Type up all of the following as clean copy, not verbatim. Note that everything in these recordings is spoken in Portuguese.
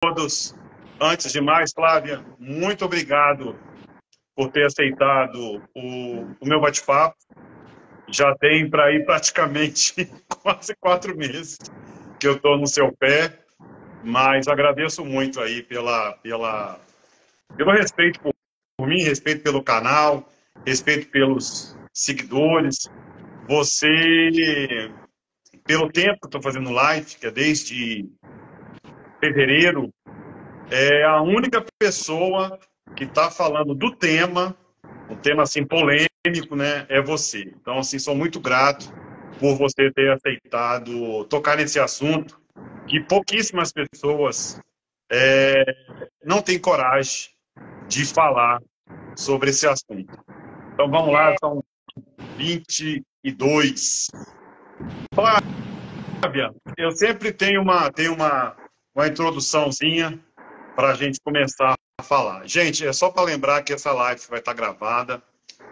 todos. Antes de mais, Flávia, muito obrigado por ter aceitado o meu bate-papo. Já tem para ir praticamente quase 4 meses que eu estou no seu pé, mas agradeço muito aí pelo respeito por mim, respeito pelo canal, respeito pelos seguidores. Você, pelo tempo que eu estou fazendo live, que é desde fevereiro, é a única pessoa que está falando do tema, um tema assim polêmico, né? É você. Então, assim, sou muito grato por você ter aceitado tocar nesse assunto que pouquíssimas pessoas não têm coragem de falar sobre esse assunto. Então, vamos lá, são 22. Flávia, eu sempre tenho uma introduçãozinha para a gente começar a falar. Gente, é só para lembrar que essa live vai estar gravada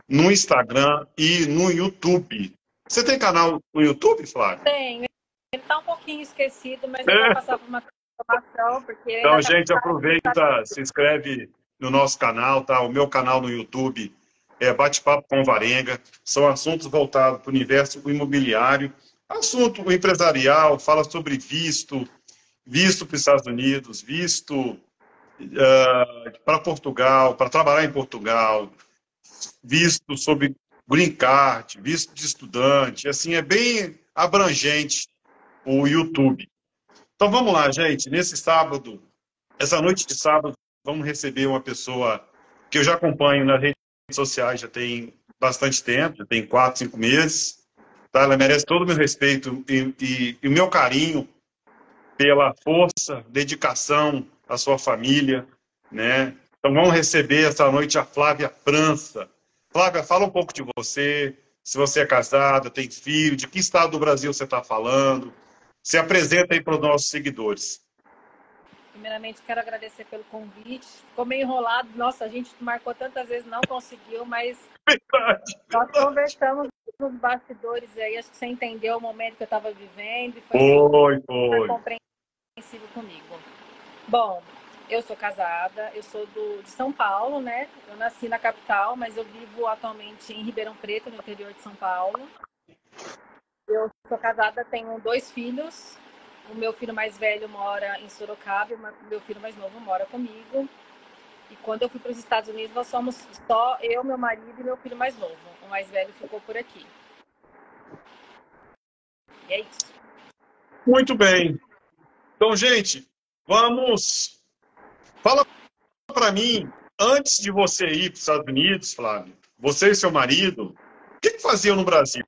no Instagram e no YouTube. Você tem canal no YouTube, Flávio? Tenho. Ele está um pouquinho esquecido, mas ele vai passar por uma transformação, porque ele Então, ainda gente, está... aproveita, se inscreve no nosso canal, tá? O meu canal no YouTube é Bate-Papo com Varenga. São assuntos voltados para o universo imobiliário, assunto empresarial, fala sobre visto para os Estados Unidos, visto para Portugal, para trabalhar em Portugal, visto sobre green card, visto de estudante, assim, é bem abrangente o YouTube. Então vamos lá, gente, nesse sábado, essa noite de sábado, vamos receber uma pessoa que eu já acompanho nas redes sociais já tem bastante tempo, já tem 4, 5 meses, tá? Ela merece todo o meu respeito e o meu carinho pela força, dedicação à sua família, né? Então vamos receber essa noite a Flávia França. Flávia, fala um pouco de você, se você é casada, tem filho, de que estado do Brasil você está falando. Se apresenta aí para os nossos seguidores. Primeiramente, quero agradecer pelo convite. Ficou meio enrolado. Nossa, a gente marcou tantas vezes, não conseguiu, mas nós conversamos nos bastidores aí. Acho que você entendeu o momento que eu estava vivendo e foi super compreensível comigo. Bom, eu sou casada, eu sou de São Paulo, né? Eu nasci na capital, mas eu vivo atualmente em Ribeirão Preto, no interior de São Paulo. Eu sou casada, tenho 2 filhos. O meu filho mais velho mora em Sorocaba e o meu filho mais novo mora comigo. E quando eu fui para os Estados Unidos, nós somos só eu, meu marido e meu filho mais novo. O mais velho ficou por aqui. E é isso. Muito bem. Então, gente, vamos... Fala para mim, antes de você ir para os Estados Unidos, Flávio, você e seu marido, o que faziam no Brasil?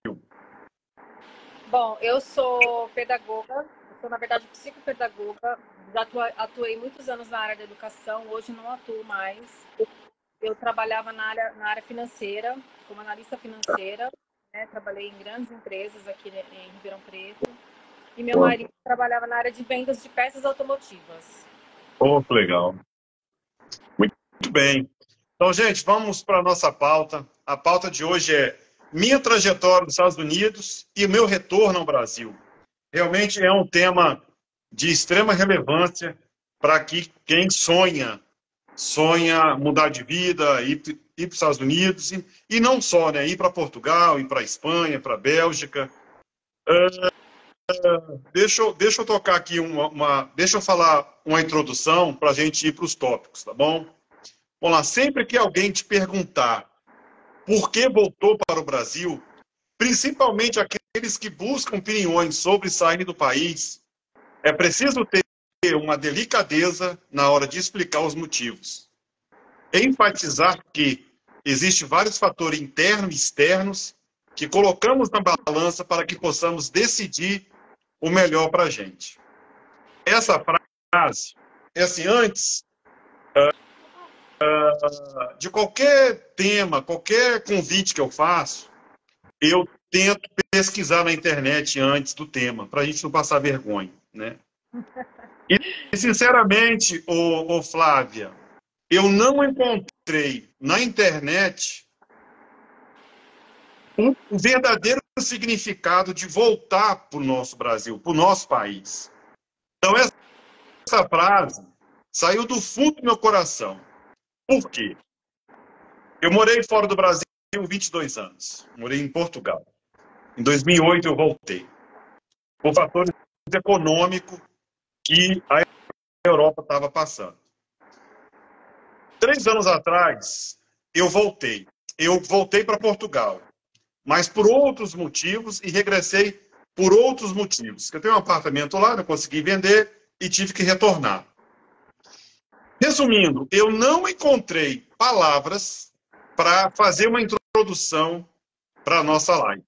Bom, eu sou pedagoga, eu sou, na verdade, psicopedagoga. Já atuei muitos anos na área da educação, hoje não atuo mais. Eu trabalhava na área financeira, como analista financeira, né? Trabalhei em grandes empresas aqui em Ribeirão Preto. E meu marido trabalhava na área de vendas de peças automotivas. Oh, que legal. Muito bem. Então, gente, vamos para a nossa pauta. A pauta de hoje é minha trajetória nos Estados Unidos e o meu retorno ao Brasil. Realmente é um tema de extrema relevância para quem sonha mudar de vida, ir para os Estados Unidos, e não só, né? Ir para Portugal, ir para Espanha, para Bélgica. Deixa eu tocar aqui deixa eu falar uma introdução para a gente ir para os tópicos, tá bom? Vamos lá, sempre que alguém te perguntar por que voltou para o Brasil, principalmente aqueles que buscam opiniões sobre sair do país, é preciso ter uma delicadeza na hora de explicar os motivos. Enfatizar que existem vários fatores internos e externos que colocamos na balança para que possamos decidir o melhor para a gente. Essa frase é assim, antes de qualquer tema, qualquer convite que eu faço, eu tento pesquisar na internet antes do tema, para a gente não passar vergonha, né? E sinceramente, Flávia, eu não encontrei na internet o verdadeiro significado de voltar para o nosso Brasil, para o nosso país. Então, essa frase, Saiu do fundo do meu coração. Por quê? Eu morei fora do Brasil 22 anos. Morei em Portugal. Em 2008 eu voltei. Por fatores econômicos que a Europa estava passando. 3 anos atrás, eu voltei. Eu voltei para Portugal, mas por outros motivos e regressei por outros motivos. Eu tenho um apartamento lá, não consegui vender e tive que retornar. Resumindo, eu não encontrei palavras para fazer uma introdução para a nossa live.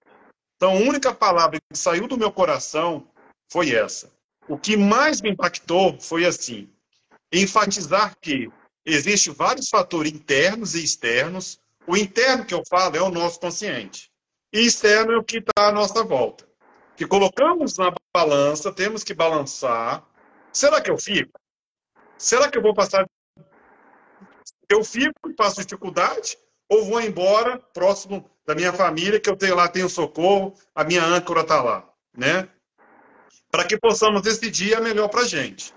Então, a única palavra que saiu do meu coração foi essa. O que mais me impactou foi assim, enfatizar que existem vários fatores internos e externos. O interno que eu falo é o nosso consciente. E externo é o que está à nossa volta. Que colocamos na balança, temos que balançar. Será que eu fico? Será que eu vou passar? Eu fico e passo dificuldade? Ou vou embora próximo da minha família, que eu tenho lá, tenho socorro, a minha âncora está lá, né? Para que possamos decidir a melhor para a gente.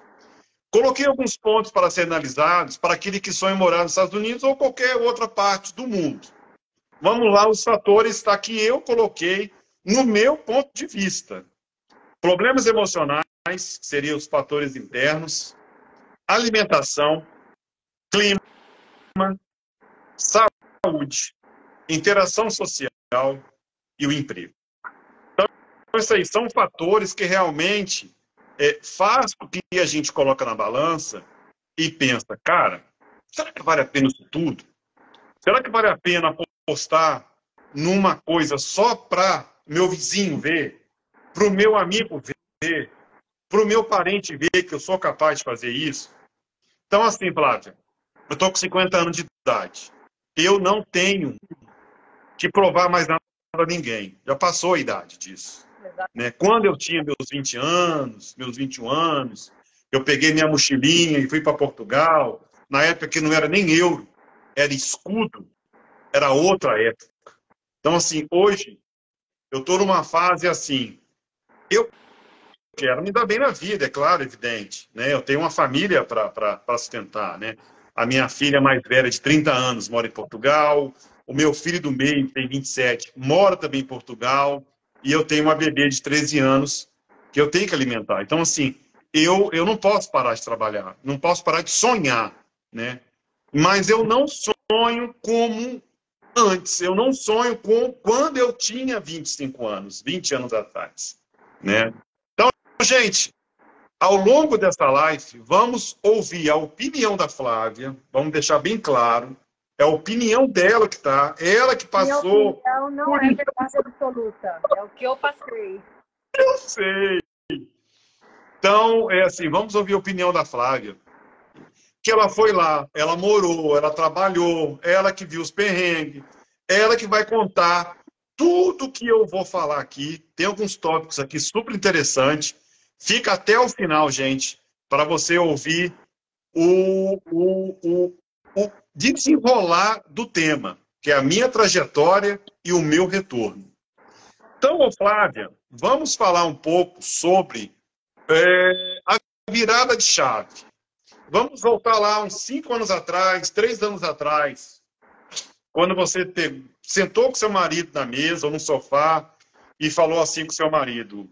Coloquei alguns pontos para serem analisados para aquele que sonha em morar nos Estados Unidos ou qualquer outra parte do mundo. Vamos lá, os fatores tá, que eu coloquei no meu ponto de vista. Problemas emocionais, que seriam os fatores internos, alimentação, clima, saúde, interação social e o emprego. Então, isso aí são fatores que realmente faz com que a gente coloca na balança e pensa, cara, será que vale a pena isso tudo? Será que vale a pena apostar numa coisa só para meu vizinho ver, para o meu amigo ver, para o meu parente ver que eu sou capaz de fazer isso? Então, assim, Flávia, eu estou com 50 anos de idade. Eu não tenho que provar mais nada para ninguém. Já passou a idade disso. Né? Quando eu tinha meus 20 anos, meus 21 anos, eu peguei minha mochilinha e fui para Portugal. Na época que não era nem euro, era escudo, era outra época. Então, assim, hoje, eu estou numa fase assim, eu quero me dar bem na vida, é claro, evidente. Né? Eu tenho uma família para sustentar. Né? A minha filha mais velha, de 30 anos, mora em Portugal. O meu filho do meio, tem 27, mora também em Portugal. E eu tenho uma bebê de 13 anos que eu tenho que alimentar. Então, assim, eu não posso parar de trabalhar, não posso parar de sonhar. Né? Mas eu não sonho como antes. Eu não sonho com quando eu tinha 25 anos, 20 anos atrás. Né? Então, gente, ao longo dessa live, vamos ouvir a opinião da Flávia, vamos deixar bem claro, é a opinião dela que está, ela que passou... Minha opinião não é verdade absoluta, é o que eu passei. Eu sei. Então, é assim, vamos ouvir a opinião da Flávia. Que ela foi lá, ela morou, ela trabalhou, ela que viu os perrengues, ela que vai contar tudo que eu vou falar aqui. Tem alguns tópicos aqui super interessantes. Fica até o final, gente, para você ouvir o desenrolar do tema, que é a minha trajetória e o meu retorno. Então, Flávia, vamos falar um pouco sobre a virada de chave. Vamos voltar lá uns 5 anos atrás, 3 anos atrás, quando você sentou com seu marido na mesa ou no sofá e falou assim com seu marido,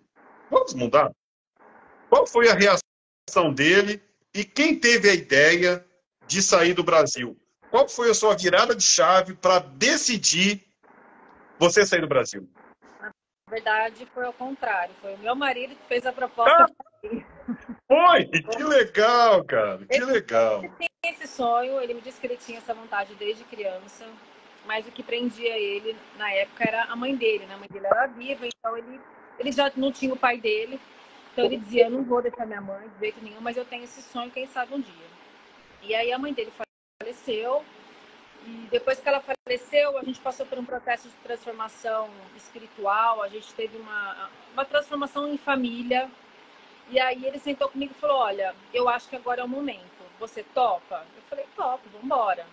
vamos mudar? Qual foi a reação dele e quem teve a ideia de sair do Brasil? Qual foi a sua virada de chave para decidir você sair do Brasil? Na verdade, foi ao contrário. Foi o meu marido que fez a proposta. Foi! Que legal, cara! Que legal! Ele tinha esse sonho, ele me disse que ele tinha essa vontade desde criança, mas o que prendia ele na época era a mãe dele, né? A mãe dele era viva, então ele já não tinha o pai dele, então ele dizia, eu não vou deixar minha mãe de jeito nenhum, mas eu tenho esse sonho, quem sabe um dia. E aí a mãe dele faleceu, e depois que ela faleceu, a gente passou por um processo de transformação espiritual, a gente teve uma transformação em família. E aí ele sentou comigo e falou, olha, eu acho que agora é o momento. Você topa? Eu falei, topo, vamos embora.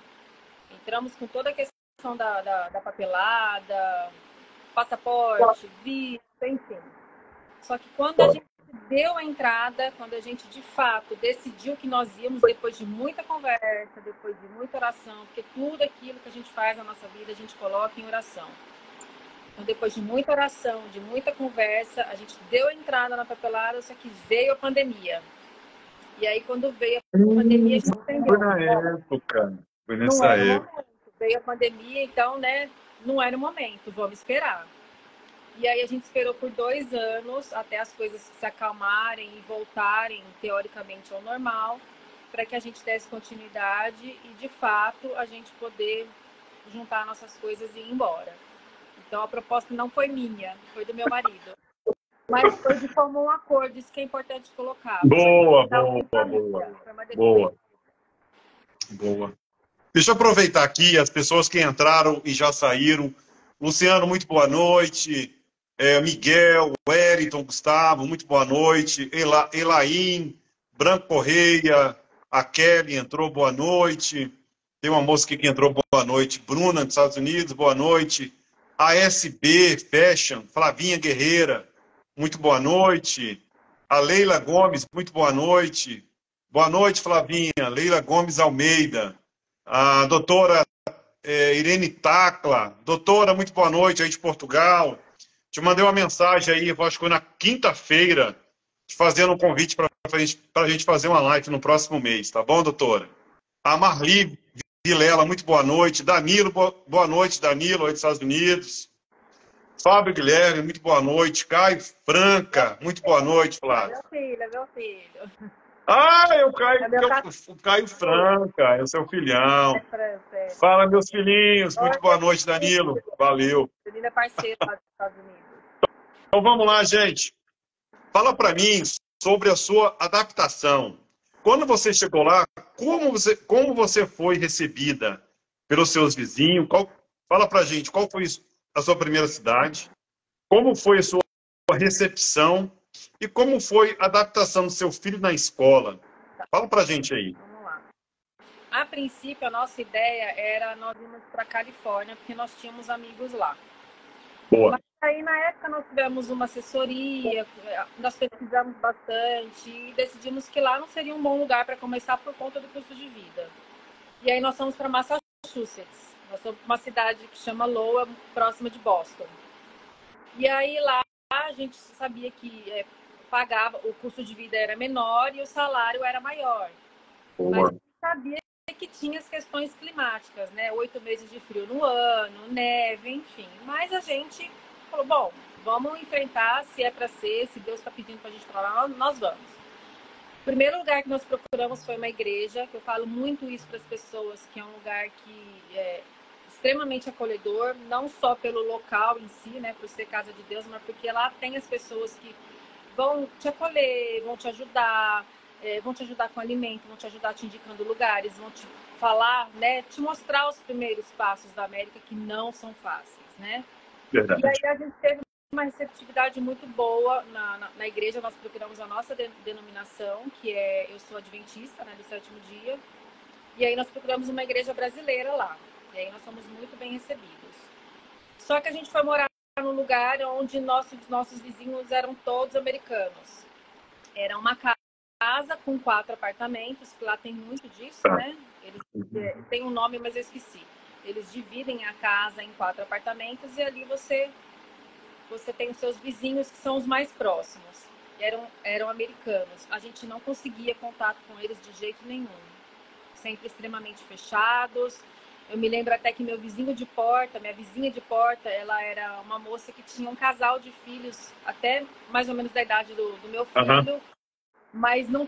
Entramos com toda a questão da papelada, passaporte, visto, enfim. Só que quando a gente deu a entrada, quando a gente de fato decidiu que nós íamos, depois de muita conversa, depois de muita oração, porque tudo aquilo que a gente faz na nossa vida a gente coloca em oração. Então, depois de muita oração, de muita conversa, a gente deu a entrada na papelada, só que veio a pandemia. E aí, quando veio a pandemia, a gente entendeu. Foi na época. Foi nessa Não era o época. momento. Veio a pandemia, então, né? Não era o momento, vamos esperar. E aí a gente esperou por 2 anos até as coisas se acalmarem e voltarem, teoricamente, ao normal, para que a gente desse continuidade e, de fato, a gente poder juntar nossas coisas e ir embora. Então, a proposta não foi minha, foi do meu marido. Mas foi de comum acordo, isso que é importante colocar. Boa, boa. Deixa eu aproveitar aqui as pessoas que entraram e já saíram. Luciano, muito boa noite. Miguel, Wellington, Gustavo, muito boa noite. Elaine, Branco Correia, a Kelly entrou, boa noite. Tem uma moça aqui que entrou, boa noite. Bruna, dos Estados Unidos, boa noite. ASB Fashion, Flavinha Guerreira, muito boa noite. A Leila Gomes, muito boa noite. Boa noite, Flavinha. Leila Gomes Almeida. A doutora Irene Tacla. Doutora, muito boa noite, aí de Portugal. Te mandei uma mensagem aí, acho que foi na quinta-feira, te fazendo um convite para a gente fazer uma live no próximo mês, tá bom, doutora? A Marli Vilela, muito boa noite. Danilo, boa noite, Danilo, aí dos Estados Unidos. Fábio Guilherme, muito boa noite. Caio Franca, muito boa noite, Flávio. Meu filho. Ah, o Caio Franca, é o seu filhão. Fala, meus filhinhos. Muito boa noite, Danilo. Valeu. Danilo é parceiro lá dos Estados Unidos. Então vamos lá, gente. Fala para mim sobre a sua adaptação. Quando você chegou lá, como você foi recebida pelos seus vizinhos? Fala pra gente, qual foi a sua primeira cidade? Como foi a sua recepção? E como foi a adaptação do seu filho na escola? Fala pra gente aí. Vamos lá. A princípio, a nossa ideia era nós irmos para Califórnia, porque nós tínhamos amigos lá. Boa. Mas aí, na época, nós tivemos uma assessoria, nós pesquisamos bastante e decidimos que lá não seria um bom lugar para começar por conta do custo de vida. E aí nós fomos para Massachusetts. Nós somos uma cidade que chama Lowell, próxima de Boston. E aí lá a gente sabia que pagava, o custo de vida era menor e o salário era maior. Boa. Mas a gente sabia que tinha as questões climáticas, né? 8 meses de frio no ano, neve, enfim. Mas a gente falou, bom, vamos enfrentar, se é para ser, se Deus está pedindo para a gente para lá, nós vamos. O primeiro lugar que nós procuramos foi uma igreja, que eu falo muito isso para as pessoas, que é um lugar que é extremamente acolhedor, não só pelo local em si, né, por ser casa de Deus, mas porque lá tem as pessoas que vão te acolher, vão te ajudar com alimento, vão te ajudar te indicando lugares, vão te falar, né, te mostrar os primeiros passos da América que não são fáceis, né? Verdade. E aí a gente teve uma receptividade muito boa na igreja. Nós procuramos a nossa denominação, que é Eu Sou Adventista, né, do 7º dia. E aí nós procuramos uma igreja brasileira lá. E aí nós fomos muito bem recebidos. Só que a gente foi morar num lugar onde nossos vizinhos eram todos americanos. Era uma casa com 4 apartamentos, que lá tem muito disso, né? Eles tem um nome, mas eu esqueci. Eles dividem a casa em 4 apartamentos e ali você tem os seus vizinhos que são os mais próximos. Eram americanos. A gente não conseguia contato com eles de jeito nenhum. Sempre extremamente fechados. Eu me lembro até que minha vizinha de porta, ela era uma moça que tinha um casal de filhos, até mais ou menos da idade do meu filho, mas não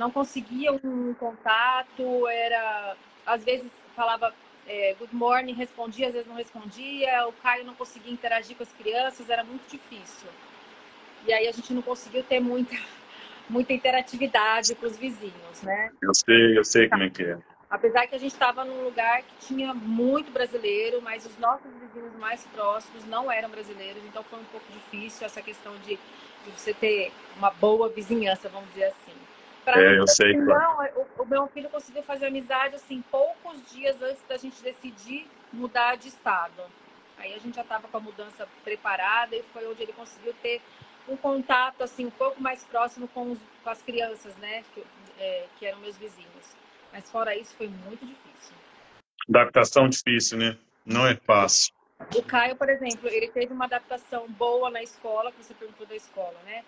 conseguia um contato, às vezes falava good morning, respondia, às vezes não respondia, o Caio não conseguia interagir com as crianças, era muito difícil. E aí a gente não conseguiu ter muita interatividade com os vizinhos, né? Eu sei como é que é. Apesar que a gente estava num lugar que tinha muito brasileiro, mas os nossos vizinhos mais próximos não eram brasileiros, então foi um pouco difícil essa questão de você ter uma boa vizinhança, vamos dizer assim. Eu sei. Não, o meu filho conseguiu fazer amizade assim poucos dias antes da gente decidir mudar de estado. Aí a gente já estava com a mudança preparada e foi onde ele conseguiu ter um contato assim um pouco mais próximo com as crianças, né, que eram meus vizinhos. Mas fora isso foi muito difícil. Adaptação difícil, né? Não é fácil. O Caio, por exemplo, ele teve uma adaptação boa na escola, que você perguntou da escola, né?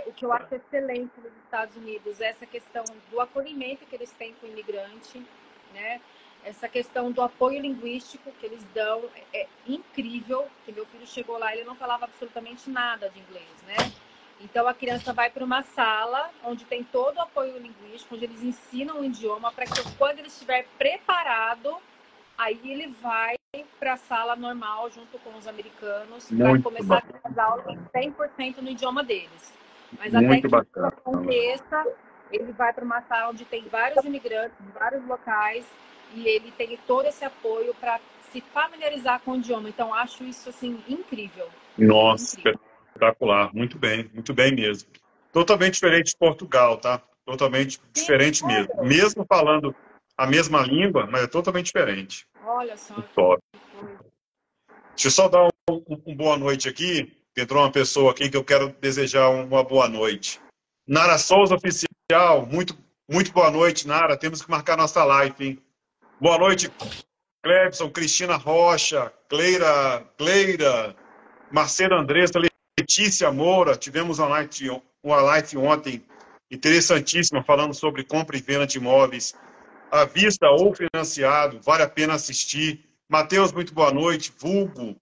O que eu acho excelente nos Estados Unidos é essa questão do acolhimento que eles têm com o imigrante, né? Essa questão do apoio linguístico que eles dão é incrível, que meu filho chegou lá e ele não falava absolutamente nada de inglês, né? Então a criança vai para uma sala onde tem todo o apoio linguístico, onde eles ensinam o idioma para que quando ele estiver preparado, aí ele vai para a sala normal junto com os americanos para começar as aulas 100% no idioma deles. Mas até que isso aconteça, ele vai para uma sala onde tem vários imigrantes, vários locais, e ele tem todo esse apoio para se familiarizar com o idioma. Então, acho isso, assim, incrível. Nossa, incrível. Espetacular. Muito bem mesmo. Totalmente diferente de Portugal, tá? Totalmente diferente mesmo. Mesmo falando a mesma língua, mas é totalmente diferente. Olha só. Top. Deixa eu só dar um boa noite aqui. Entrou uma pessoa aqui que eu quero desejar uma boa noite. Nara Souza Oficial, muito boa noite, Nara. Temos que marcar nossa live, hein? Boa noite, Clebson, Cristina Rocha, Cleira, Marcelo Andressa, Letícia Moura. Tivemos uma live ontem interessantíssima falando sobre compra e venda de imóveis à vista ou financiado. Vale a pena assistir. Matheus, muito boa noite. Vulgo,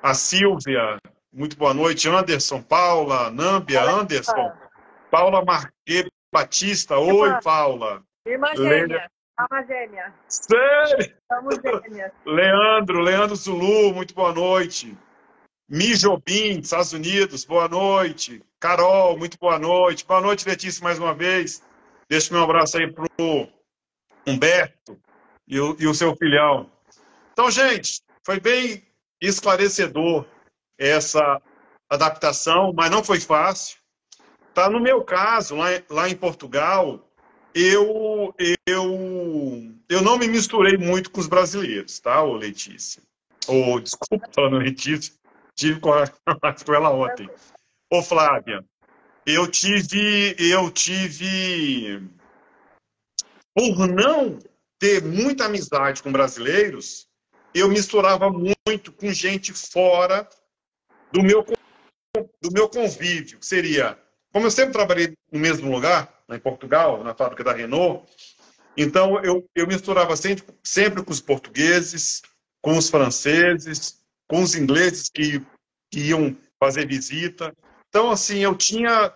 a Silvia, muito boa noite. Anderson, Paula, Nâmbia, Anderson, Paula Marque Batista. Oi, Paula. Irmã gêmea. Alma gêmea. Sério? Somos gêmeas. Leandro Zulu, muito boa noite. Mi Jobim, Estados Unidos, boa noite. Carol, muito boa noite. Boa noite, Letícia, mais uma vez. Deixa meu abraço aí pro Humberto e o seu filhão. Então, gente, foi bem esclarecedor essa adaptação, mas não foi fácil. Tá, no meu caso, lá em Portugal, eu não me misturei muito com os brasileiros, tá, ô Letícia? Desculpa, falando Letícia, tive com ela ontem. Ô, Flávia, eu tive, por não ter muita amizade com brasileiros, eu misturava muito com gente fora do meu convívio, que seria, como eu sempre trabalhei no mesmo lugar, em Portugal, na fábrica da Renault, então eu misturava sempre com os portugueses, com os franceses, com os ingleses que iam fazer visita. Então, assim, eu tinha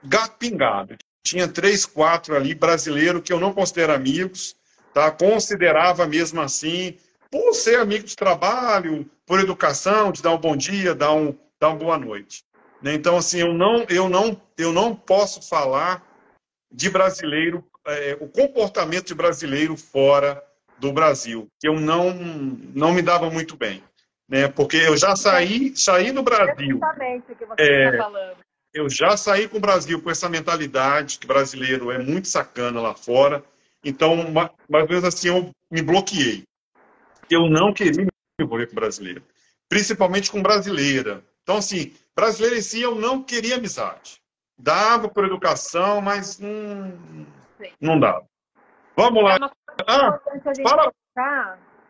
gato pingado. Tinha 3, 4 ali brasileiros que eu não considero amigos, tá? Considerava mesmo assim, por ser amigo de trabalho, por educação, de dar um bom dia, dar uma boa noite. Então, assim, eu não posso falar de brasileiro, o comportamento de brasileiro fora do Brasil, que eu não me dava muito bem, né? Porque eu já saí do Brasil. Exatamente o que você está falando. Eu já saí com o Brasil com essa mentalidade que brasileiro é muito sacana lá fora. Então, mais vezes assim, eu me bloqueei. Eu não queria me envolver com brasileiro. Principalmente com brasileira. Então, assim, brasileira em si, eu não queria amizade. Dava por educação, mas não dava. Vamos lá.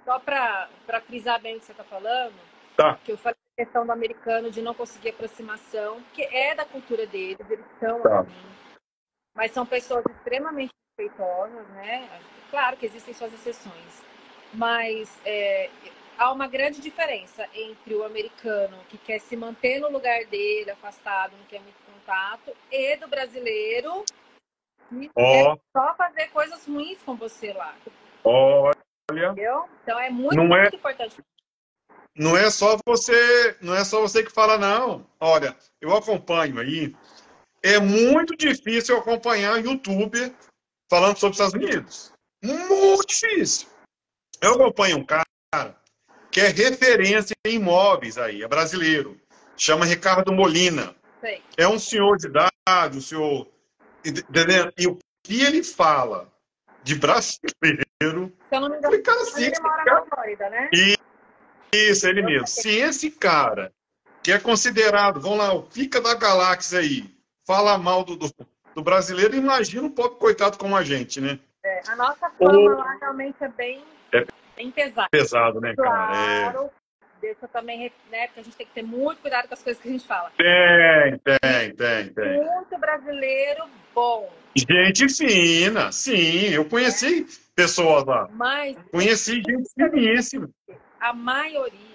Só para frisar bem o que você está falando, tá. Que eu falei a questão do americano de não conseguir aproximação, que é da cultura deles, eles são assim, mas são pessoas extremamente respeitosas, né? Claro que existem suas exceções, mas há uma grande diferença entre o americano que quer se manter no lugar dele, afastado, não quer muito contato, e do brasileiro que quer só fazer coisas ruins com você lá. Olha. Entendeu? Então é muito importante. Não é só você que fala, não. Olha, eu acompanho aí. É muito difícil acompanhar youtuber falando sobre os Estados Unidos. Muito difícil. Eu acompanho um cara que é referência em imóveis aí, é brasileiro. Chama Ricardo Molina. Sei. É um senhor de idade, um senhor... E o que ele fala de brasileiro... Se eu não me engano, cara, assim, ele mora na Flórida, né? Isso, ele mesmo. Se esse cara que é considerado, vamos lá, o pica da galáxia aí, fala mal do brasileiro, imagina um pobre coitado como a gente, né? A nossa fama lá realmente é bem pesada. Pesado, né, cara? Claro, deixa também, né, porque a gente tem que ter muito cuidado com as coisas que a gente fala. Tem. Muito brasileiro bom. Gente fina, sim, eu conheci pessoas lá. Mas conheci gente finíssima. A maioria,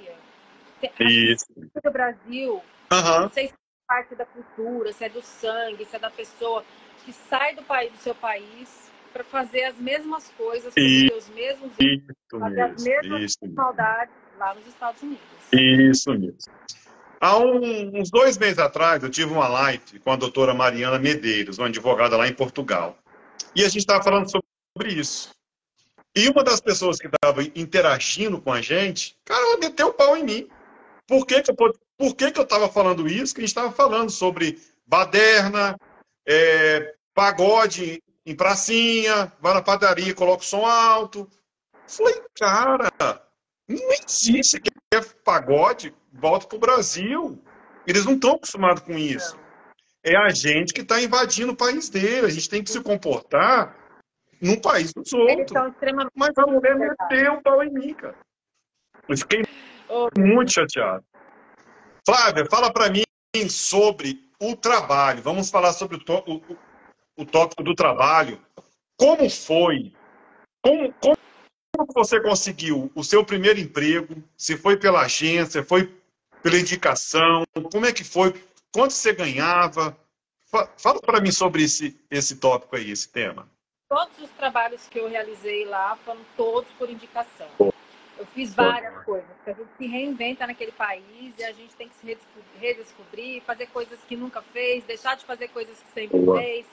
Isso. do Brasil, não sei se é parte da cultura, se é do sangue, se é da pessoa que sai do seu país para fazer as mesmas coisas, cometer os mesmos erros, fazer as mesmas maldades lá nos Estados Unidos. Isso mesmo. Há uns 2 meses atrás, eu tive uma live com a doutora Mariana Medeiros, uma advogada lá em Portugal. E a gente estava falando sobre isso. E uma das pessoas que estava interagindo com a gente, cara, ela meteu o pau em mim. Por que eu estava falando isso? Que a gente estava falando sobre baderna, pagode em pracinha, vai na padaria, coloca o som alto. Falei, cara, não existe que é pagode, volta pro Brasil. Eles não estão acostumados com isso. É a gente que está invadindo o país dele. A gente tem que se comportar no país dos outros. Mas a mulher meteu o pau em mim, cara. Eu fiquei muito chateado. Flávia, fala para mim sobre o trabalho. Vamos falar sobre o tópico do trabalho. Como foi? Como você conseguiu o seu primeiro emprego? Se foi pela agência, foi pela indicação? Como é que foi? Quanto você ganhava? Fala para mim sobre esse tópico aí, esse tema. Todos os trabalhos que eu realizei lá foram todos por indicação. Eu fiz várias coisas, porque a gente se reinventa naquele país e a gente tem que se redescobrir, fazer coisas que nunca fez, deixar de fazer coisas que sempre fez.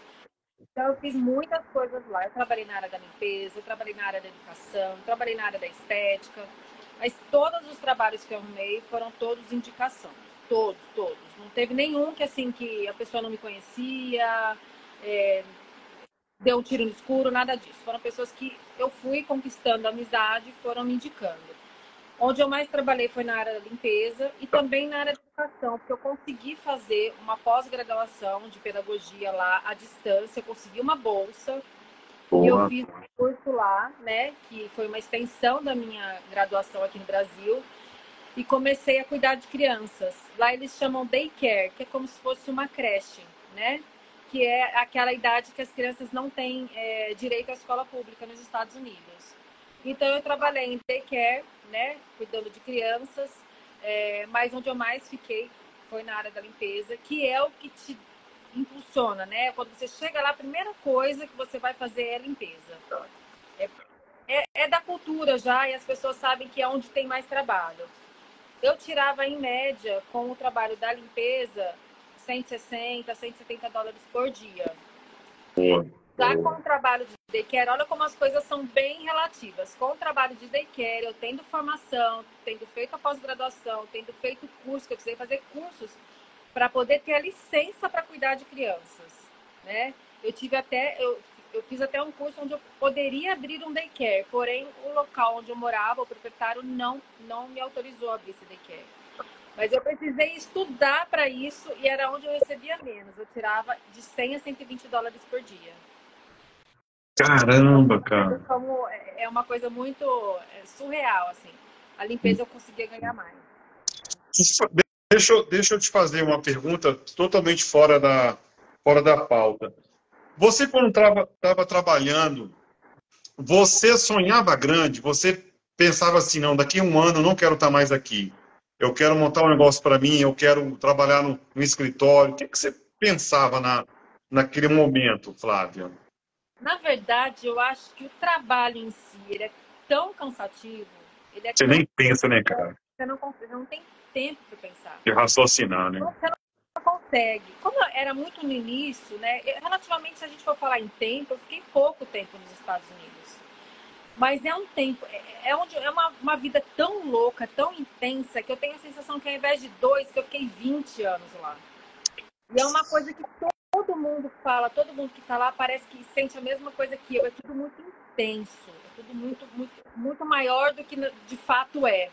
Então, eu fiz muitas coisas lá. Eu trabalhei na área da limpeza, eu trabalhei na área da educação, eu trabalhei na área da estética. Mas todos os trabalhos que eu arrumei foram todos indicação. Todos. Não teve nenhum que, assim, que a pessoa não me conhecia, deu um tiro no escuro, nada disso. Foram pessoas que eu fui conquistando amizade e foram me indicando. Onde eu mais trabalhei foi na área da limpeza e também na área da educação, porque eu consegui fazer uma pós-graduação de pedagogia lá à distância, eu consegui uma bolsa e eu fiz um curso lá, né, que foi uma extensão da minha graduação aqui no Brasil e comecei a cuidar de crianças. Lá eles chamam daycare, que é como se fosse uma creche, né, que é aquela idade que as crianças não têm direito à escola pública nos Estados Unidos. Então, eu trabalhei em daycare, né, cuidando de crianças, mas onde eu mais fiquei foi na área da limpeza, que é o que te impulsiona, né? Quando você chega lá, a primeira coisa que você vai fazer é a limpeza. É da cultura já, e as pessoas sabem que é onde tem mais trabalho. Eu tirava, em média, com o trabalho da limpeza, $160, $170 por dia. Já com o trabalho de daycare, olha como as coisas são bem relativas. Com o trabalho de daycare, eu tendo formação, tendo feito a pós-graduação, tendo feito curso, que eu precisei fazer cursos para poder ter a licença para cuidar de crianças, né? Eu fiz até um curso onde eu poderia abrir um daycare, porém o local onde eu morava, o proprietário não me autorizou a abrir esse daycare. Mas eu precisei estudar para isso e era onde eu recebia menos. Eu tirava de $100 a $120 por dia. Caramba, cara. É uma coisa muito surreal, assim. A limpeza eu conseguia ganhar mais. Deixa eu te fazer uma pergunta totalmente fora da pauta. Você, quando estava trabalhando, você sonhava grande? Você pensava assim, não, daqui a um ano eu não quero estar mais aqui. Eu quero montar um negócio para mim, eu quero trabalhar no escritório. O que você pensava naquele momento, Flávia? Na verdade, eu acho que o trabalho em si, ele é tão cansativo. Você nem pensa, né, cara? Você não tem tempo para pensar. De raciocinar, né? Você não consegue. Como era muito no início, né? Relativamente, se a gente for falar em tempo, eu fiquei pouco tempo nos Estados Unidos. Mas é um tempo, é uma vida tão louca, tão intensa, que eu tenho a sensação que ao invés de 2, que eu fiquei 20 anos lá. E é uma coisa que todo mundo fala, todo mundo que está lá parece que sente a mesma coisa que eu. É tudo muito intenso, é tudo muito maior do que de fato é.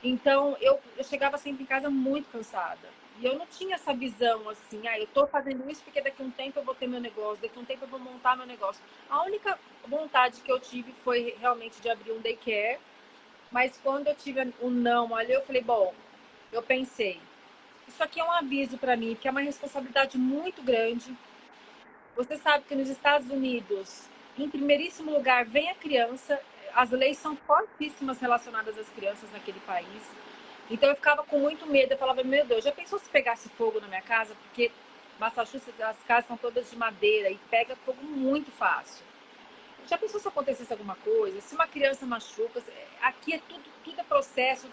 Então, eu chegava sempre em casa muito cansada. E eu não tinha essa visão assim, eu tô fazendo isso porque daqui a um tempo eu vou ter meu negócio, daqui a um tempo eu vou montar meu negócio. A única vontade que eu tive foi realmente de abrir um daycare, mas quando eu tive um não ali, eu falei, bom, eu pensei, isso aqui é um aviso para mim, porque é uma responsabilidade muito grande. Você sabe que nos Estados Unidos, em primeiríssimo lugar, vem a criança, as leis são fortíssimas relacionadas às crianças naquele país. Então eu ficava com muito medo, eu falava, meu Deus, já pensou se pegasse fogo na minha casa? Porque Massachusetts, as casas são todas de madeira e pega fogo muito fácil. Já pensou se acontecesse alguma coisa? Se uma criança machuca, aqui é tudo é processo,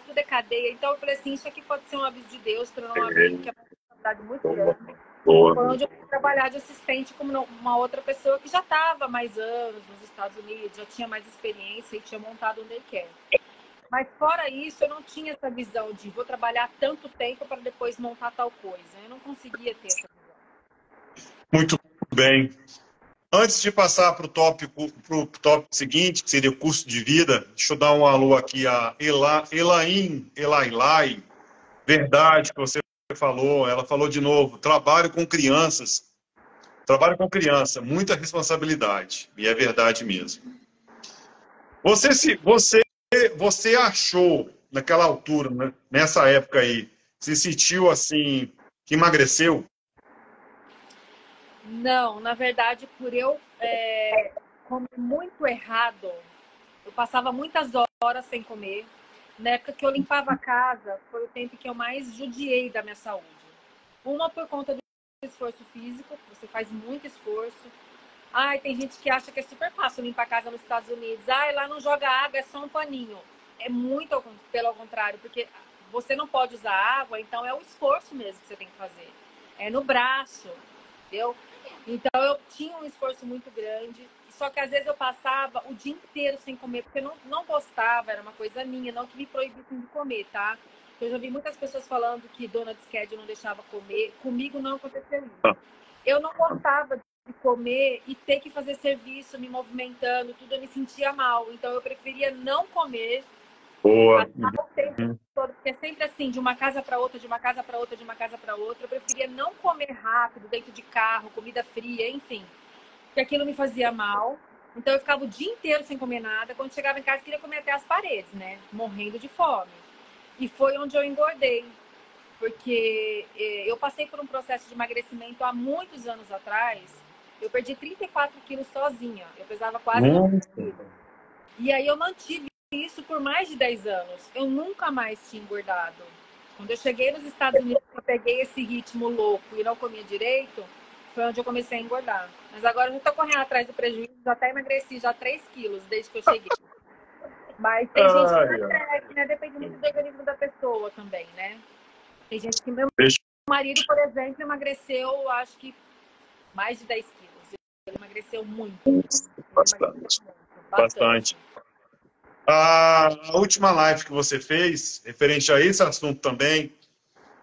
tudo é cadeia. Então eu falei assim, isso aqui pode ser um aviso de Deus para não abrir, porque é uma responsabilidade muito grande. Foi onde eu fui trabalhar de assistente como uma outra pessoa que já estava mais anos nos Estados Unidos, já tinha mais experiência e tinha montado um daycare. Mas fora isso, eu não tinha essa visão de vou trabalhar tanto tempo para depois montar tal coisa. Eu não conseguia ter essa visão. Muito bem. Antes de passar para o tópico seguinte, que seria o custo de vida, deixa eu dar um alô aqui a Elailai. Verdade que você falou, ela falou de novo, trabalho com crianças. Trabalho com criança, muita responsabilidade. E é verdade mesmo. Você achou, naquela altura, né, nessa época aí, se sentiu assim, que emagreceu? Não, na verdade, por eu comer muito errado, eu passava muitas horas sem comer. Na época que eu limpava a casa, foi o tempo que eu mais judiei da minha saúde. Uma por conta do esforço físico, você faz muito esforço. Ai, tem gente que acha que é super fácil limpar a casa nos Estados Unidos. Ai, lá não joga água, é só um paninho. É muito pelo contrário, porque você não pode usar água, então é o esforço mesmo que você tem que fazer. É no braço, entendeu? Então eu tinha um esforço muito grande, só que às vezes eu passava o dia inteiro sem comer, porque eu não gostava, era uma coisa minha, não que me proibissem de comer, tá? Eu já vi muitas pessoas falando que dona de schedule não deixava comer, comigo não aconteceu isso. Eu não gostava de comer e ter que fazer serviço, me movimentando, tudo, eu me sentia mal, então eu preferia não comer. Boa. Porque é sempre assim, de uma casa para outra, de uma casa para outra, de uma casa para outra. Eu preferia não comer rápido, dentro de carro, comida fria, enfim. Porque aquilo me fazia mal. Então eu ficava o dia inteiro sem comer nada. Quando chegava em casa, eu queria comer até as paredes, né? Morrendo de fome. E foi onde eu engordei. Porque eu passei por um processo de emagrecimento há muitos anos atrás. Eu perdi 34 quilos sozinha. Eu pesava quase 90 quilos. E aí eu mantive isso por mais de 10 anos. Eu nunca mais tinha engordado. Quando eu cheguei nos Estados Unidos, eu peguei esse ritmo louco e não comia direito, foi onde eu comecei a engordar. Mas agora eu já tô correndo atrás do prejuízo, já até emagreci já 3 quilos desde que eu cheguei. Mas tem gente que não consegue, né? Depende muito do organismo da pessoa também, né? Tem gente que... Meu marido, por exemplo, emagreceu, acho que mais de 10 quilos. Ele emagreceu muito. Bastante. A última live que você fez, referente a esse assunto também,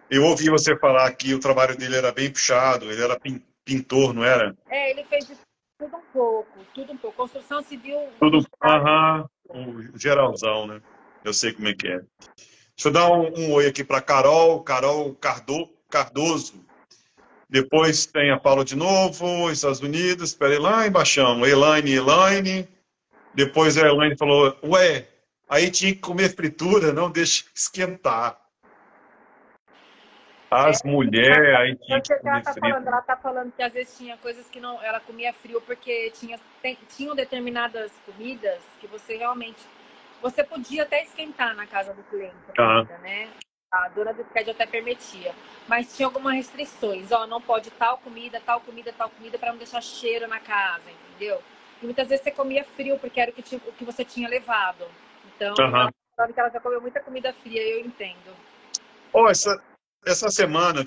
eu ouvi você falar que o trabalho dele era bem puxado, ele era pintor, não era? Ele fez de tudo um pouco. Construção civil. Tudo, o geralzão, né? Eu sei como é que é. Deixa eu dar um oi aqui para Carol Cardoso. Depois tem a Paula de novo, Estados Unidos, espera lá embaixo, Elaine. Depois a Elaine falou, ué, aí tinha que comer fritura, não deixa esquentar. As mulheres aí tinha que comer frito. Ela tá falando que às vezes tinha coisas que não, ela comia frio porque tinham determinadas comidas que você realmente... Você podia até esquentar na casa do cliente, comida, né? A dona do prédio até permitia. Mas tinha algumas restrições. Não pode tal comida, para não deixar cheiro na casa, entendeu? E muitas vezes você comia frio, porque era o que você tinha levado. Então, ela falando que ela já comeu muita comida fria, eu entendo. Essa semana eu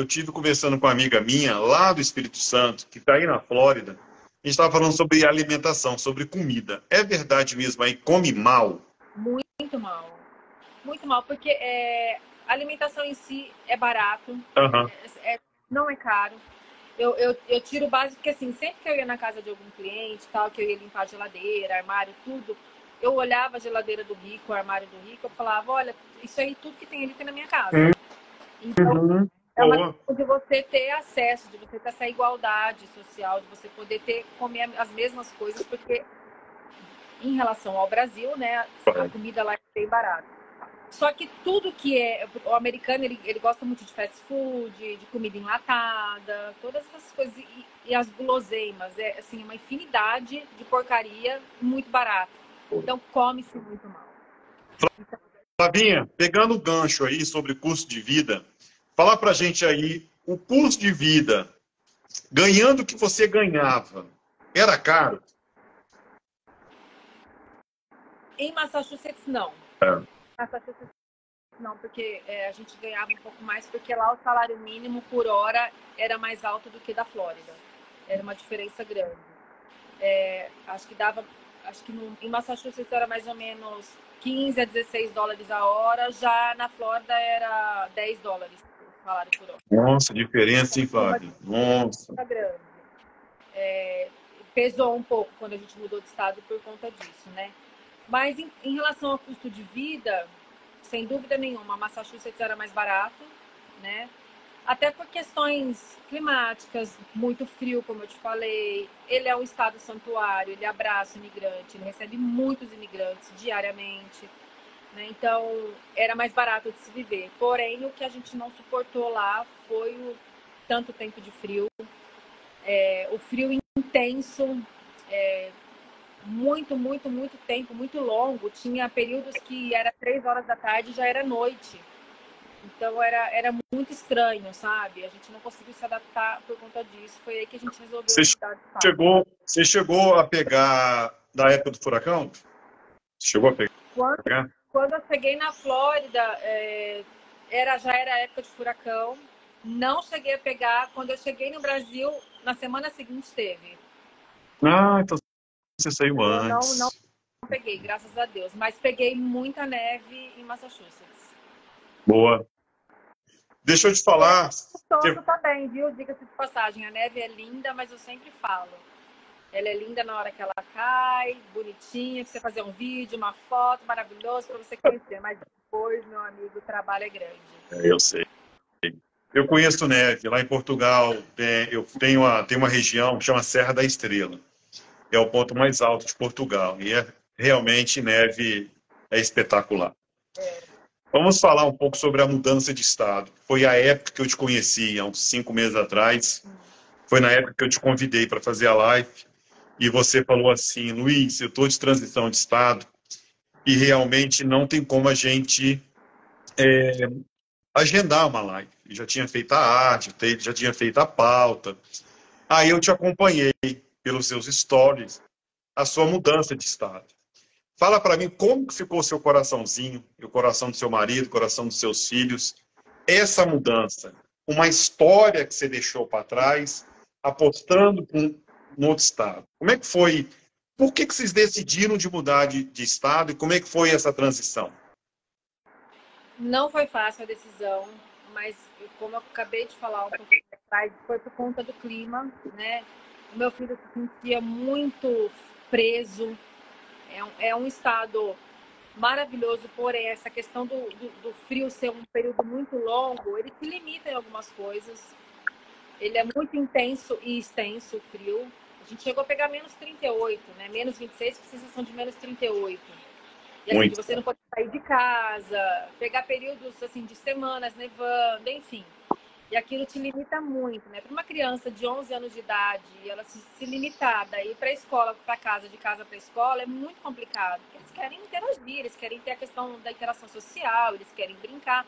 tive conversando com uma amiga minha, lá do Espírito Santo, que está aí na Flórida. A gente estava falando sobre alimentação, sobre comida. É verdade mesmo, aí come mal? Muito mal. Muito mal, porque a alimentação em si é barato, não é caro. Eu tiro o básico, porque assim, sempre que eu ia na casa de algum cliente, tal, que eu ia limpar a geladeira, armário, tudo, eu olhava a geladeira do Rico, o armário do Rico, eu falava, olha, isso aí tudo que tem ali tem na minha casa. Então, é uma questão de você ter acesso, de você ter essa igualdade social, de você poder comer as mesmas coisas, porque em relação ao Brasil, né, a comida lá é bem barata. Só que tudo que o americano, ele gosta muito de fast food, de comida enlatada, todas essas coisas. E as guloseimas, assim, uma infinidade de porcaria muito barata. Então, come-se muito mal. Flavinha, pegando o gancho aí sobre custo de vida, fala pra gente aí, o custo de vida, ganhando o que você ganhava, era caro? Em Massachusetts, não. Massachusetts, não, porque a gente ganhava um pouco mais, porque lá o salário mínimo por hora era mais alto do que da Flórida. Era uma diferença grande. Acho que em Massachusetts era mais ou menos 15 a 16 dólares a hora, já na Flórida era 10 dólares o salário por hora. Nossa, diferença, hein, Flávio? Nossa. Grande. Pesou um pouco quando a gente mudou de estado por conta disso, né? Mas em relação ao custo de vida, sem dúvida nenhuma, Massachusetts era mais barato, né? Até por questões climáticas, muito frio, como eu te falei. Ele é um estado santuário, ele abraça o imigrante, ele recebe muitos imigrantes diariamente, né? Então, era mais barato de se viver. Porém, o que a gente não suportou lá foi o tanto tempo de frio. O frio intenso, muito, muito, muito tempo, muito longo. Tinha períodos que era 3 horas da tarde e já era noite. Então era muito estranho, sabe? A gente não conseguiu se adaptar por conta disso. Foi aí que a gente resolveu mudar de estado. Você chegou a pegar da época do furacão? Chegou a pegar? Quando eu cheguei na Flórida, já era época de furacão. Não cheguei a pegar. Quando eu cheguei no Brasil, na semana seguinte teve. Ah, então você saiu antes. Não peguei, graças a Deus. Mas peguei muita neve em Massachusetts. Boa. Deixa eu te falar. Toronto também, viu? Diga-se de passagem. A neve é linda, mas eu sempre falo. Ela é linda na hora que ela cai, bonitinha, pra você fazer um vídeo, uma foto, maravilhoso para você conhecer. Mas depois, meu amigo, o trabalho é grande. Eu sei. Eu conheço neve. Lá em Portugal, eu tenho uma região que chama Serra da Estrela. É o ponto mais alto de Portugal. E realmente neve é espetacular. Vamos falar um pouco sobre a mudança de estado. Foi a época que eu te conheci, há uns 5 meses atrás. Foi na época que eu te convidei para fazer a live. E você falou assim, Luiz, eu estou de transição de estado e realmente não tem como a gente agendar uma live. Eu já tinha feito a arte, já tinha feito a pauta. Aí eu te acompanhei pelos seus stories, a sua mudança de estado. Fala para mim como que ficou o seu coraçãozinho, o coração do seu marido, o coração dos seus filhos. Essa mudança, uma história que você deixou para trás, apostando no outro estado. Como é que foi? Por que vocês decidiram de mudar de estado e como é que foi essa transição? Não foi fácil a decisão, mas como eu acabei de falar um pouquinho atrás, foi por conta do clima, né? O meu filho se sentia muito preso. É um estado maravilhoso, porém essa questão do frio ser um período muito longo, ele se limita em algumas coisas. Ele é muito intenso e extenso, o frio. A gente chegou a pegar menos 38, né? Menos 26, com sensação de menos 38. E assim, de você não poder sair de casa, pegar períodos assim de semanas nevando, enfim. E aquilo te limita muito, né? Para uma criança de 11 anos de idade, ela se limitar daí para a escola, para casa, de casa para a escola, é muito complicado. Porque eles querem interagir, eles querem ter a questão da interação social, eles querem brincar.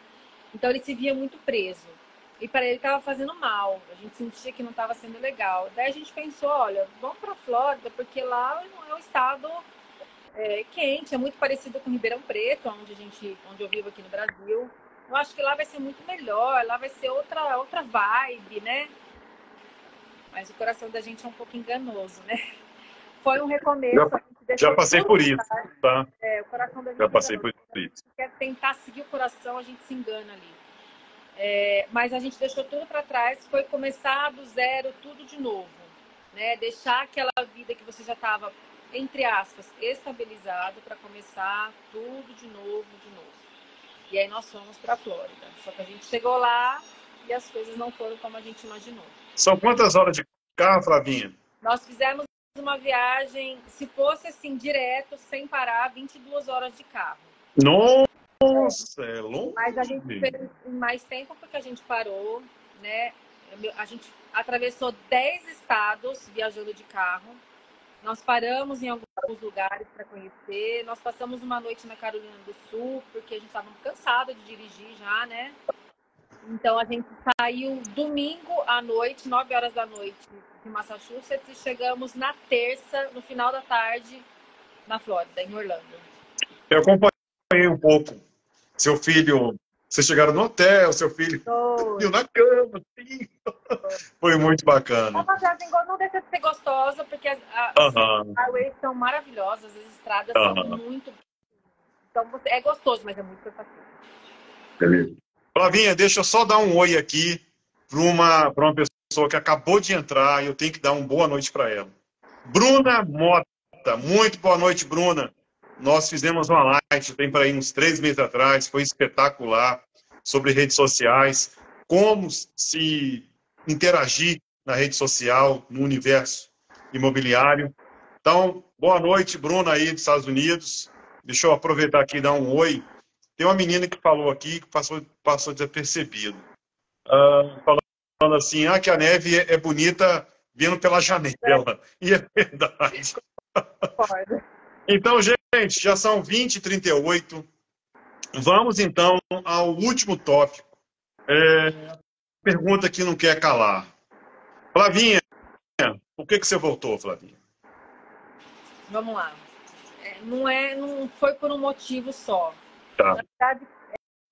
Então ele se via muito preso. E para ele estava fazendo mal. A gente sentia que não estava sendo legal. Daí a gente pensou, olha, vamos para a Flórida, porque lá é um estado quente, é muito parecido com Ribeirão Preto, onde eu vivo aqui no Brasil. Eu acho que lá vai ser muito melhor, lá vai ser outra vibe, né? Mas o coração da gente é um pouco enganoso, né? Foi um recomeço. Já passei por isso, tá? O coração da gente já passei por isso. A gente quer tentar seguir o coração, a gente se engana ali. Mas a gente deixou tudo para trás, foi começar do zero, tudo de novo, né? Deixar aquela vida que você já estava entre aspas, estabilizado para começar tudo de novo. E aí nós fomos para a Flórida. Só que a gente chegou lá e as coisas não foram como a gente imaginou. São quantas horas de carro, Flavinha? Nós fizemos uma viagem, se fosse assim, direto, sem parar, 22 horas de carro. Nossa, é longe. Mas a gente fez mais tempo porque a gente parou, né? A gente atravessou 10 estados viajando de carro. Nós paramos em alguns lugares para conhecer. Nós passamos uma noite na Carolina do Sul, porque a gente estava cansado de dirigir já, né? Então a gente saiu domingo à noite, 9 horas da noite, de Massachusetts, e chegamos na terça, no final da tarde, na Flórida, em Orlando. Eu acompanhei um pouco. Seu filho, vocês chegaram no hotel, seu filho na cama, sim. Foi muito bacana. Uma viagem não deixa de ser gostosa, porque as highways são maravilhosas, as estradas são muito... Então é gostoso, mas é muito cansativo. Beleza. Flavinha, deixa eu só dar um oi aqui para uma pessoa que acabou de entrar e eu tenho que dar uma boa noite para ela. Bruna Mota. Muito boa noite, Bruna. Nós fizemos uma live, tem para aí uns 3 meses atrás, foi espetacular, sobre redes sociais, como se interagir na rede social, no universo imobiliário. Então, boa noite, Bruna, aí dos Estados Unidos. Deixa eu aproveitar aqui e dar um oi. Tem uma menina que falou aqui, que passou desapercebido. Falando assim, que a neve é bonita vindo pela janela. E é verdade. Então, gente, já são 20h38. Vamos, então, ao último tópico. Pergunta que não quer calar. Flavinha, por que você voltou, Flavinha? Vamos lá. Não foi por um motivo só. Tá. Na verdade,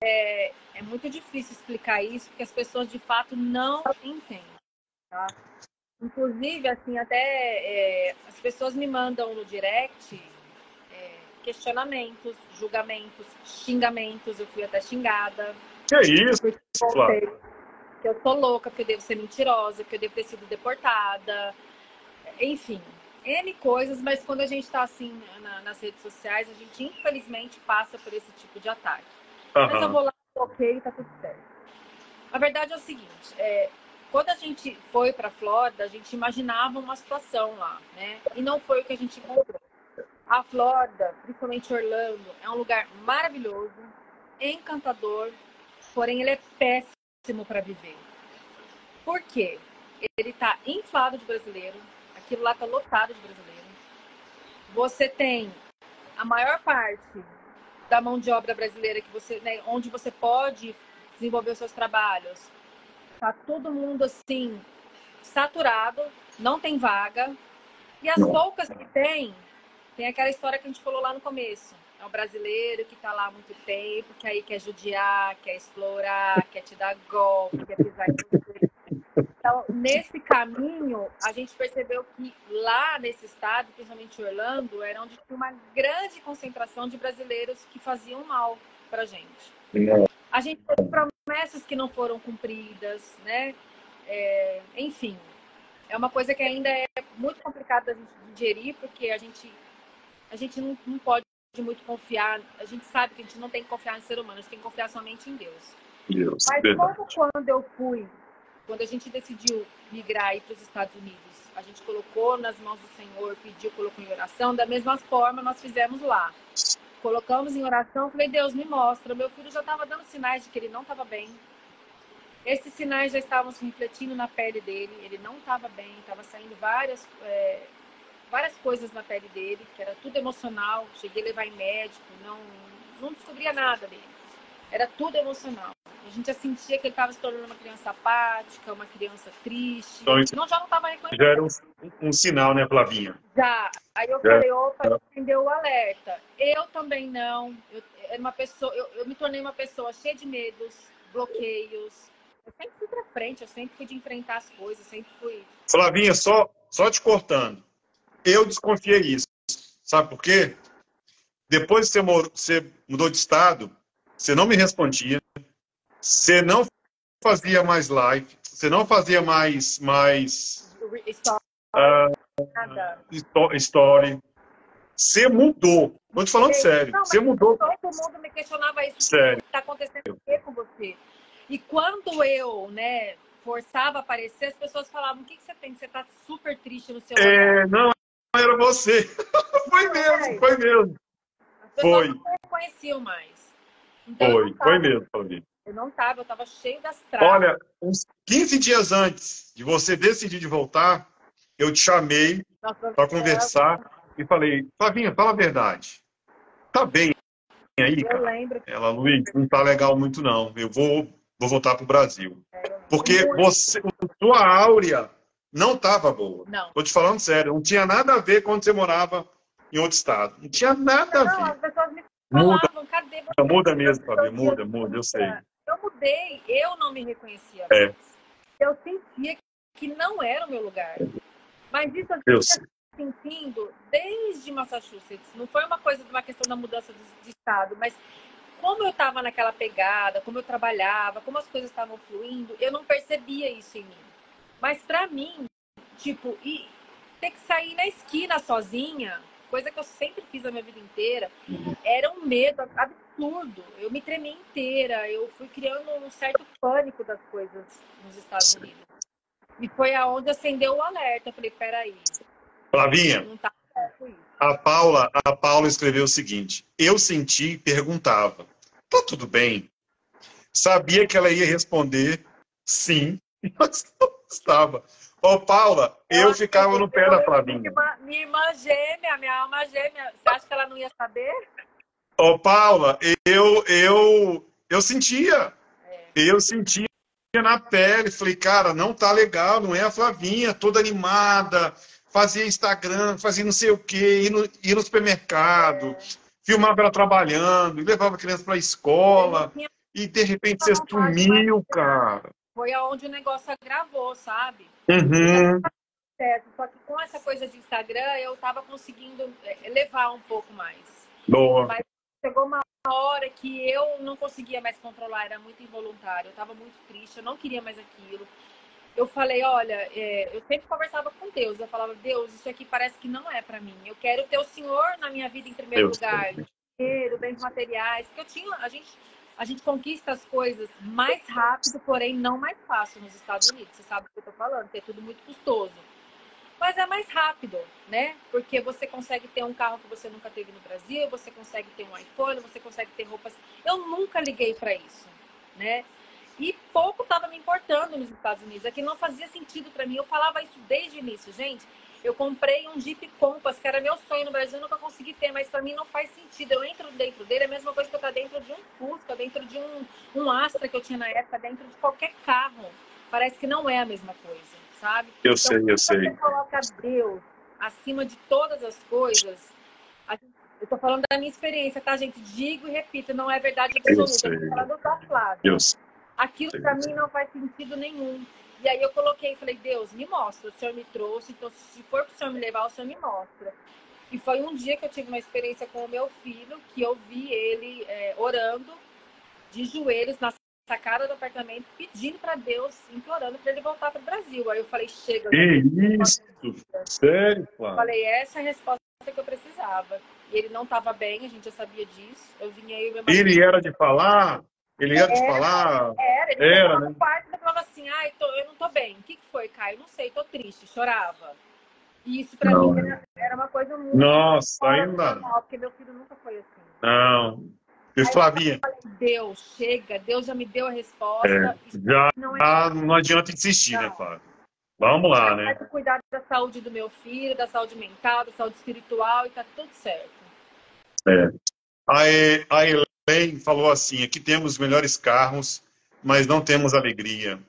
é muito difícil explicar isso, porque as pessoas, de fato, não entendem. Tá? Inclusive, assim, até as pessoas me mandam no direct questionamentos, julgamentos, xingamentos. Eu fui até xingada. Que é isso, Flávia? Que eu tô louca, que eu devo ser mentirosa, que eu devo ter sido deportada. Enfim, N coisas, mas quando a gente está assim nas redes sociais, a gente infelizmente passa por esse tipo de ataque. Mas eu vou lá, ok, tá tudo certo. A verdade é o seguinte, quando a gente foi para a Flórida, a gente imaginava uma situação lá, né? E não foi o que a gente encontrou. A Flórida, principalmente Orlando, é um lugar maravilhoso, encantador, porém ele é péssimo para viver. Por quê? Ele está inflado de brasileiro, aquilo lá está lotado de brasileiro. Você tem a maior parte da mão de obra brasileira que você, né, onde você pode desenvolver os seus trabalhos. Tá todo mundo assim saturado, não tem vaga. E as poucas que tem aquela história que a gente falou lá no começo. É o brasileiro que está lá há muito tempo, que aí quer judiar, quer explorar, quer te dar golpe, quer pisar em você. Então, nesse caminho, a gente percebeu que lá nesse estado, principalmente Orlando, era onde tinha uma grande concentração de brasileiros que faziam mal para a gente. A gente teve promessas que não foram cumpridas, né? Enfim, é uma coisa que ainda é muito complicada da gente digerir, porque a gente não pode muito confiar. A gente sabe que a gente não tem que confiar no ser humano, a gente tem que confiar somente em Deus. Mas quando a gente decidiu migrar para os Estados Unidos, a gente colocou nas mãos do Senhor, pediu, colocou em oração, da mesma forma nós fizemos lá. Colocamos em oração, falei, Deus, me mostra. Meu filho já estava dando sinais de que ele não estava bem. Esses sinais já estavam se refletindo na pele dele, ele não estava bem, estava saindo várias coisas na pele dele, que era tudo emocional. Cheguei a levar em médico, não descobria nada dele. Era tudo emocional. A gente já sentia que ele estava se tornando uma criança apática, uma criança triste. Então, isso já não estava reconhecendo. Já era um sinal, né, Flavinha? Já. Aí eu falei, opa, entendeu o alerta. Eu também não. Eu me tornei uma pessoa cheia de medos, bloqueios. Eu sempre fui pra frente, eu sempre fui de enfrentar as coisas, sempre fui... Flavinha, só te cortando. Eu desconfiei disso. Sabe por quê? Depois que você mudou de estado, você não me respondia, você não fazia mais live, você não fazia mais story. Você mudou. Estou te falando sério. Não, Você mudou. todo mundo me questionava isso. Sério. Está acontecendo o que com você? E quando eu, né, forçava a aparecer, as pessoas falavam, o que você tem? Você está super triste no seu olhar. Não era você. Foi mesmo. As pessoas não me reconheciam mais. Então, foi mesmo, Flavinha. Eu não estava, eu estava cheio das travas. Olha, uns 15 dias antes de você decidir de voltar, eu te chamei para conversar e falei, Flavinha, fala a verdade. Tá bem aí, cara? Eu lembro. Ela, Luiz, não tá legal muito não. Eu vou voltar pro Brasil. Porque sua áurea não tava boa. Não. Tô te falando sério, não tinha nada a ver quando você morava em outro estado. Não tinha nada a ver. Não, as pessoas me falavam, cadê você? Muda mesmo, Flavinha, muda, eu sei. Eu mudei, eu não me reconhecia mais. Eu sentia que não era o meu lugar. Mas isso eu estava sentindo desde Massachusetts. Não foi uma questão da mudança de estado, mas como eu estava naquela pegada, como eu trabalhava, como as coisas estavam fluindo, eu não percebia isso em mim. Mas para mim, tipo, ter que sair na esquina sozinha, coisa que eu sempre fiz a minha vida inteira, era um medo absurdo. Eu me tremia inteira, eu fui criando um certo pânico das coisas nos Estados Unidos. E foi aonde acendeu o alerta. Eu falei, peraí. Flavinha, não tá certo isso. A Paula escreveu o seguinte, eu senti e perguntava, tá tudo bem? Sabia que ela ia responder sim, mas não estava. Ô, Paula, eu ficava no pé da Flavinha. Minha irmã gêmea, minha alma gêmea, você acha que ela não ia saber? Ô, Paula, eu sentia. Eu sentia na pele. Falei, cara, não tá legal, não é a Flavinha, toda animada, fazia Instagram, fazia não sei o quê, ia no supermercado, filmava ela trabalhando, levava a criança pra escola, e de repente você sumiu, cara. Foi aonde o negócio agravou, sabe? Uhum. Só que com essa coisa de Instagram, eu tava conseguindo levar um pouco mais. Boa. Mas chegou uma hora que eu não conseguia mais controlar, era muito involuntário, eu tava muito triste, eu não queria mais aquilo. Eu falei, olha, eu sempre conversava com Deus, eu falava, Deus, isso aqui parece que não é pra mim. Eu quero ter o Senhor na minha vida em primeiro lugar, dinheiro, bens materiais, porque a gente conquista as coisas mais rápido, porém não mais fácil nos Estados Unidos. Você sabe o que eu tô falando, que é tudo muito custoso. Mas é mais rápido, né? Porque você consegue ter um carro que você nunca teve no Brasil, você consegue ter um iPhone, você consegue ter roupas. Eu nunca liguei para isso, né? E pouco estava me importando nos Estados Unidos. Aqui não fazia sentido para mim. Eu falava isso desde o início, gente. Eu comprei um Jeep Compass, que era meu sonho no Brasil, eu nunca consegui ter, mas para mim não faz sentido. Eu entro dentro dele, é a mesma coisa que eu estar dentro de um Fusca, dentro de um Astra que eu tinha na época, dentro de qualquer carro. Parece que não é a mesma coisa, sabe? Eu sei. Você coloca Deus acima de todas as coisas. Eu tô falando da minha experiência, tá, gente? Digo e repito, não é verdade absoluta. Eu tô falando da Flávia. Aquilo para mim não faz sentido nenhum. E aí eu coloquei e falei, Deus, me mostra, o Senhor me trouxe, então se for pro Senhor me levar, o Senhor me mostra. E foi um dia que eu tive uma experiência com o meu filho, que eu vi ele orando de joelhos na sacada do apartamento, pedindo para Deus, implorando para ele voltar para o Brasil. Aí eu falei, chega. Que isso? Sério, Flávia? Falei, essa é a resposta que eu precisava. E ele não estava bem, a gente já sabia disso. Eu vinha aí, meu marido... Ele era de falar? Ele era de falar? Era, né? No quarto, ele falava assim, eu não tô bem. O que foi, Caio? Não sei, tô triste, chorava. E isso pra mim era uma coisa muito... Nossa, ainda... Porque meu filho nunca foi assim. Não. E Flavinha? Deus, chega, Deus já me deu a resposta. Não adianta insistir, né, Flávia? Vamos lá, né? Eu cuidar da saúde do meu filho, da saúde mental, da saúde espiritual e tá tudo certo. A Elaine falou assim, aqui temos os melhores carros, mas não temos alegria.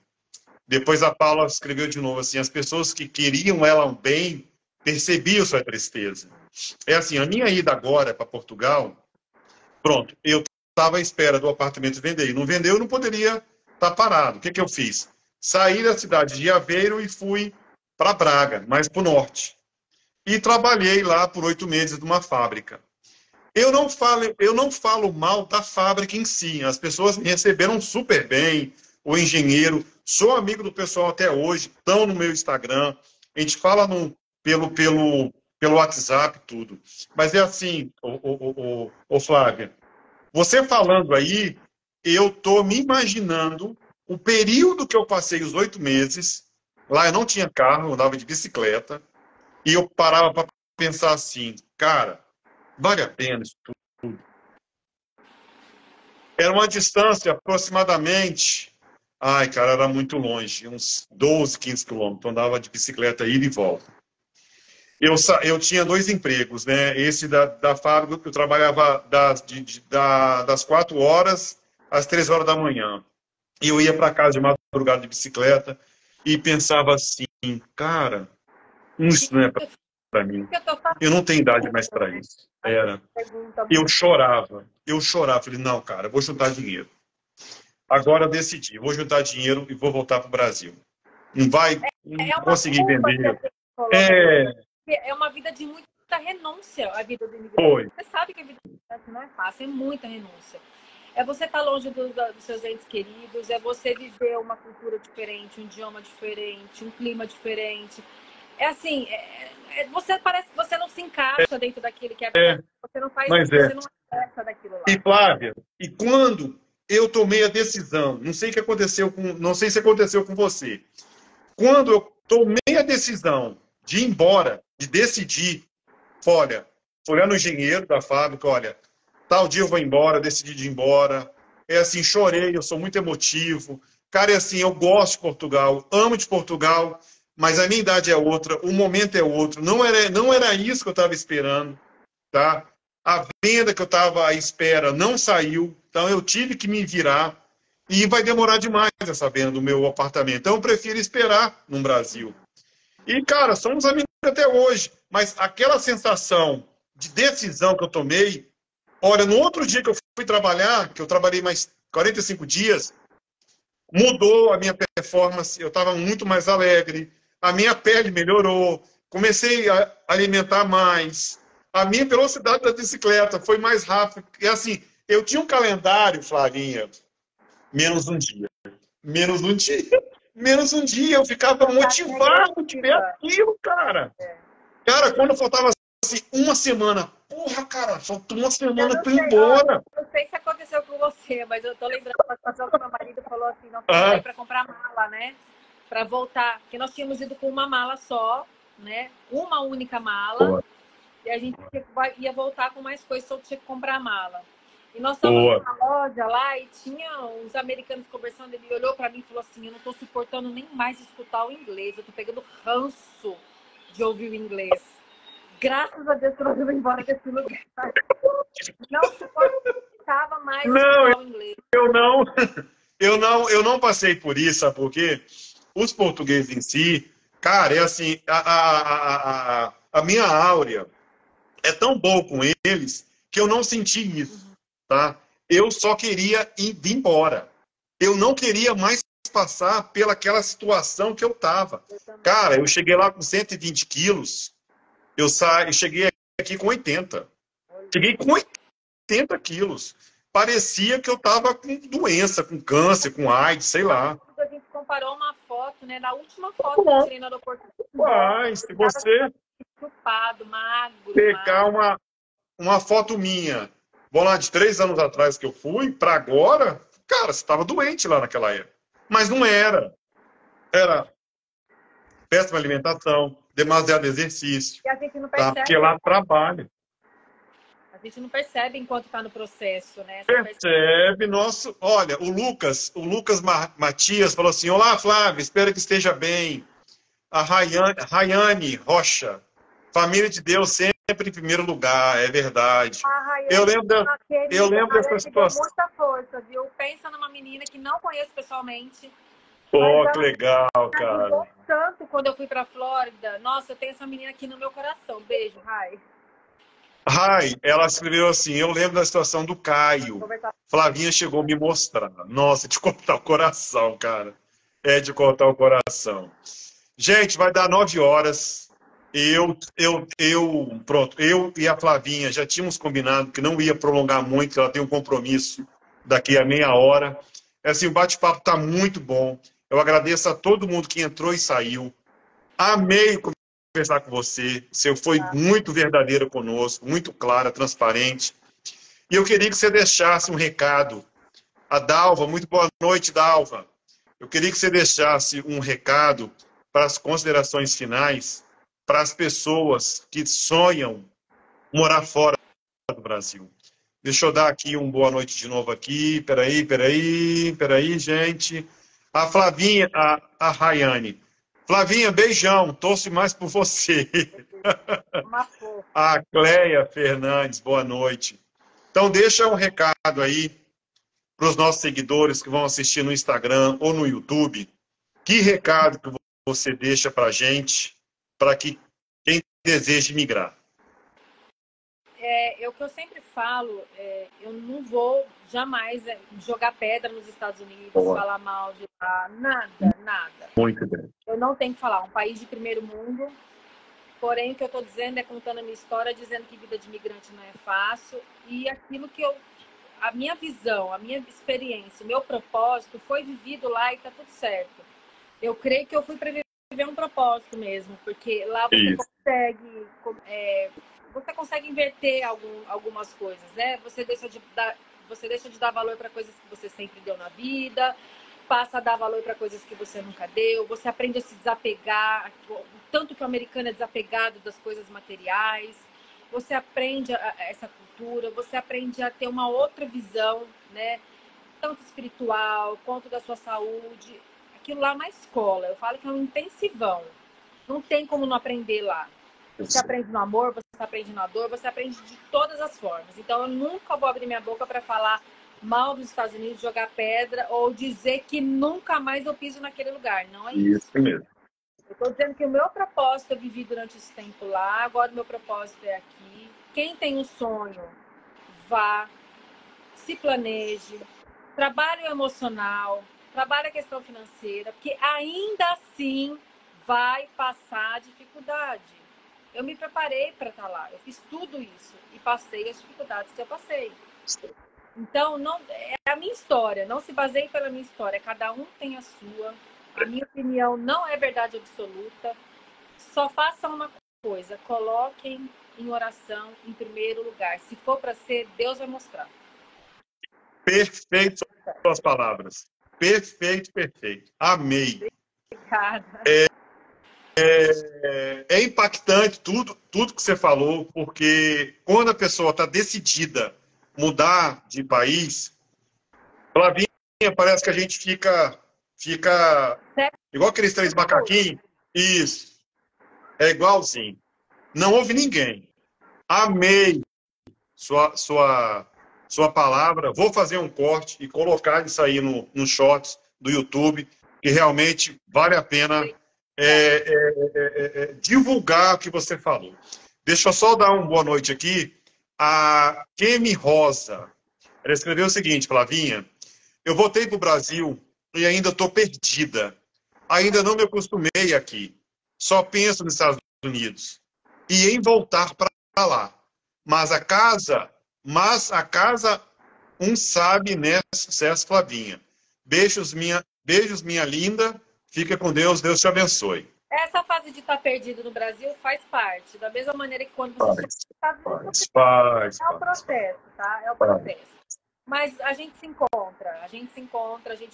Depois a Paula escreveu de novo assim, as pessoas que queriam ela bem percebiam sua tristeza. É assim, a minha ida agora para Portugal, pronto, eu estava à espera do apartamento vender. E não vendeu, eu não poderia estar parado. O que eu fiz? Saí da cidade de Aveiro e fui para Braga, mais para o norte. E trabalhei lá por 8 meses numa fábrica. Eu não falo mal da fábrica em si. As pessoas me receberam super bem, o engenheiro. Sou amigo do pessoal até hoje, estão no meu Instagram. A gente fala pelo pelo WhatsApp, tudo. Mas é assim, Flávia, você falando aí, eu tô me imaginando o período que eu passei os 8 meses. Lá eu não tinha carro, eu andava de bicicleta. E eu parava para pensar assim, cara, vale a pena isso tudo? Era uma distância aproximadamente. Ai, cara, era muito longe, uns 12, 15 quilômetros. Eu andava de bicicleta ida e volta. Eu tinha 2 empregos, né? Esse da fábrica, eu trabalhava das 4 horas às 3 horas da manhã. E eu ia para casa de madrugada de bicicleta e pensava assim, cara, isso não é para mim. Eu não tenho idade mais para isso. Era. Eu chorava. Falei, não, cara, eu vou juntar dinheiro. Agora eu decidi, vou juntar dinheiro e vou voltar para o Brasil. Não vai conseguir vender. É uma vida de muita renúncia, a vida do imigrante. Você sabe que a vida do imigrante não é fácil, é muita renúncia. É você estar longe dos seus entes queridos, é você viver uma cultura diferente, um idioma diferente, um clima diferente. É assim, você parece que você não se encaixa dentro daquilo que é. Você não faz, você não acessa daquilo lá. E Flávia, e quando eu tomei a decisão, não sei se aconteceu com você. Quando eu tomei a decisão de ir embora, de decidir, olha, foi lá no engenheiro da fábrica, olha, tal dia eu vou embora, decidi de ir embora. É assim, chorei, eu sou muito emotivo. Cara, é assim, eu gosto de Portugal, amo de Portugal, mas a minha idade é outra, o momento é outro. Não era isso que eu estava esperando, tá? A venda que eu estava à espera não saiu, então eu tive que me virar e vai demorar demais essa venda do meu apartamento. Então eu prefiro esperar no Brasil. E, cara, somos amigos até hoje, mas aquela sensação de decisão que eu tomei, olha, no outro dia que eu fui trabalhar, que eu trabalhei mais 45 dias, mudou a minha performance, eu estava muito mais alegre, a minha pele melhorou, comecei a alimentar mais, a minha velocidade da bicicleta foi mais rápida. E assim, eu tinha um calendário, Flavinha, menos um dia. Menos um dia, eu ficava motivado de ver aquilo, cara. Cara, quando faltava assim, uma semana, porra, cara, faltou uma semana para ir embora. Não sei se aconteceu com você, mas eu tô lembrando da situação que meu marido falou assim, nós fomos aí para comprar mala, né? Para voltar, porque nós tínhamos ido com uma mala só, né? Uma única mala. E a gente ia voltar com mais coisas, só tinha que comprar mala. E nós estávamos na loja lá e tinha uns americanos conversando. Ele olhou para mim e falou assim: eu não estou suportando nem mais escutar o inglês. Eu estou pegando ranço de ouvir o inglês. Graças a Deus que nós vamos embora desse lugar. Não suportava mais escutar o inglês. Eu não passei por isso, sabe por quê? Os portugueses em si, cara, é assim, a minha áurea é tão boa com eles que eu não senti isso, tá? Eu só queria ir embora. Eu não queria mais passar pelaquela situação que eu tava. Cara, eu cheguei lá com 120 quilos, eu cheguei aqui com 80. Cheguei com 80 quilos. Parecia que eu tava com doença, com câncer, com AIDS, sei lá. A gente comparou uma foto, né? Na última foto que eu tirei no aeroporto. Se você chupado, magro, pegar uma foto minha, vou lá de 3 anos atrás que eu fui, para agora, cara, você estava doente lá naquela época. Mas não era. Era péssima alimentação, demasiado exercício. E a gente não percebe. Porque lá trabalha. A gente não percebe enquanto está no processo, né? Percebe, nosso. Olha, o Lucas Matias falou assim: olá, Flávio, espero que esteja bem. A Rayane Rocha, família de Deus sempre em primeiro lugar, é verdade. Eu lembro dessa situação. Muita força, viu? Pensa numa menina que não conheço pessoalmente. Que legal, cara. Ajudou tanto quando eu fui para a Flórida. Nossa, eu tenho essa menina aqui no meu coração. Beijo, Rai. Rai, ela escreveu assim: eu lembro da situação do Caio. Flavinha chegou a me mostrar. Nossa, de cortar o coração, cara. É de cortar o coração. Gente, vai dar 9 horas. Pronto, eu e a Flavinha já tínhamos combinado que não ia prolongar muito, que ela tem um compromisso daqui a meia hora. Assim, o bate-papo está muito bom. Eu agradeço a todo mundo que entrou e saiu. Amei conversar com você. Você foi muito verdadeira conosco, muito clara, transparente. E eu queria que você deixasse um recado. A Dalva, muito boa noite, Dalva. Eu queria que você deixasse um recado para as considerações finais para as pessoas que sonham morar fora do Brasil. Deixa eu dar aqui um boa noite de novo aqui. Peraí, gente. A Flavinha, a Rayane. Flavinha, beijão. Torço mais por você. A Cleia Fernandes, boa noite. Então, deixa um recado aí para os nossos seguidores que vão assistir no Instagram ou no YouTube. Que recado que você deixa para a gente, para que quem deseja migrar? O que eu sempre falo, eu não vou jamais jogar pedra nos Estados Unidos, falar mal de lá, nada. Muito bem. Eu não tenho que falar, um país de primeiro mundo, porém o que eu estou dizendo é contando a minha história, dizendo que vida de imigrante não é fácil, e aquilo que a minha visão, a minha experiência, o meu propósito foi vivido lá e está tudo certo. Eu creio que eu fui para viver um propósito mesmo, porque lá você consegue inverter algumas coisas, né? Você deixa de dar valor para coisas que você sempre deu na vida, passa a dar valor para coisas que você nunca deu, você aprende a se desapegar, tanto que o americano é desapegado das coisas materiais, você aprende essa cultura, você aprende a ter uma outra visão, né? Tanto espiritual quanto da sua saúde. Aquilo lá é uma escola, eu falo que é um intensivão. Não tem como não aprender lá. Você aprende no amor, você aprende na dor, você aprende de todas as formas. Então, eu nunca vou abrir minha boca para falar mal dos Estados Unidos, jogar pedra ou dizer que nunca mais eu piso naquele lugar. Não é isso. Isso mesmo. Eu estou dizendo que o meu propósito eu vivi durante esse tempo lá, agora o meu propósito é aqui. Quem tem um sonho, vá, se planeje, trabalhe o emocional, trabalhe a questão financeira, porque ainda assim vai passar dificuldade. Eu me preparei para estar lá, eu fiz tudo isso e passei as dificuldades que eu passei. Então, não, é a minha história, não se baseie pela minha história, cada um tem a sua. A minha opinião não é verdade absoluta. Só façam uma coisa, coloquem em oração em primeiro lugar. Se for para ser, Deus vai mostrar. Perfeito suas palavras. Perfeito. Amei. Obrigada. É impactante tudo que você falou, porque quando a pessoa está decidida mudar de país, Flavinha, parece que a gente fica igual aqueles três macaquinhos. Isso. É igualzinho. Não houve ninguém. Amei sua palavra. Vou fazer um corte e colocar isso aí no shorts do YouTube, que realmente vale a pena divulgar o que você falou. Deixa eu só dar uma boa noite aqui. A Kemi Rosa. Ela escreveu o seguinte, Flavinha: eu voltei para o Brasil e ainda estou perdida. Ainda não me acostumei aqui. Só penso nos Estados Unidos e em voltar para lá. Mas a casa um sabe, né, sucesso, Flavinha. Beijos, minha linda. Fica com Deus, Deus te abençoe. Essa fase de estar perdido no Brasil faz parte. Da mesma maneira que quando você chega nos Estados Unidos, é o processo, tá? É o processo. Mas a gente se encontra, a gente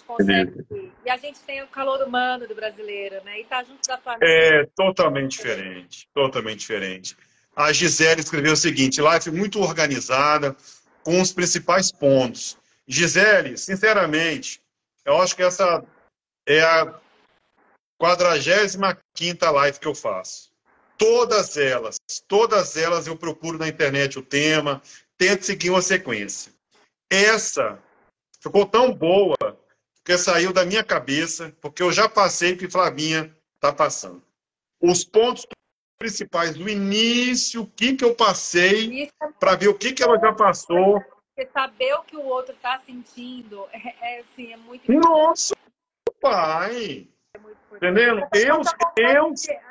consegue. E a gente tem o calor humano do brasileiro, né? E tá junto da família. É totalmente diferente. A Gisele escreveu o seguinte: live muito organizada, com os principais pontos. Gisele, sinceramente, eu acho que essa é a 45ª live que eu faço. Todas elas eu procuro na internet o tema, tento seguir uma sequência. Essa ficou tão boa que saiu da minha cabeça, porque eu já passei o que Flavinha está passando. Os pontos principais do início, o que eu passei, para ver o que ela já passou. Porque saber o que o outro está sentindo assim, é muito importante. Nossa, pai! Entendendo?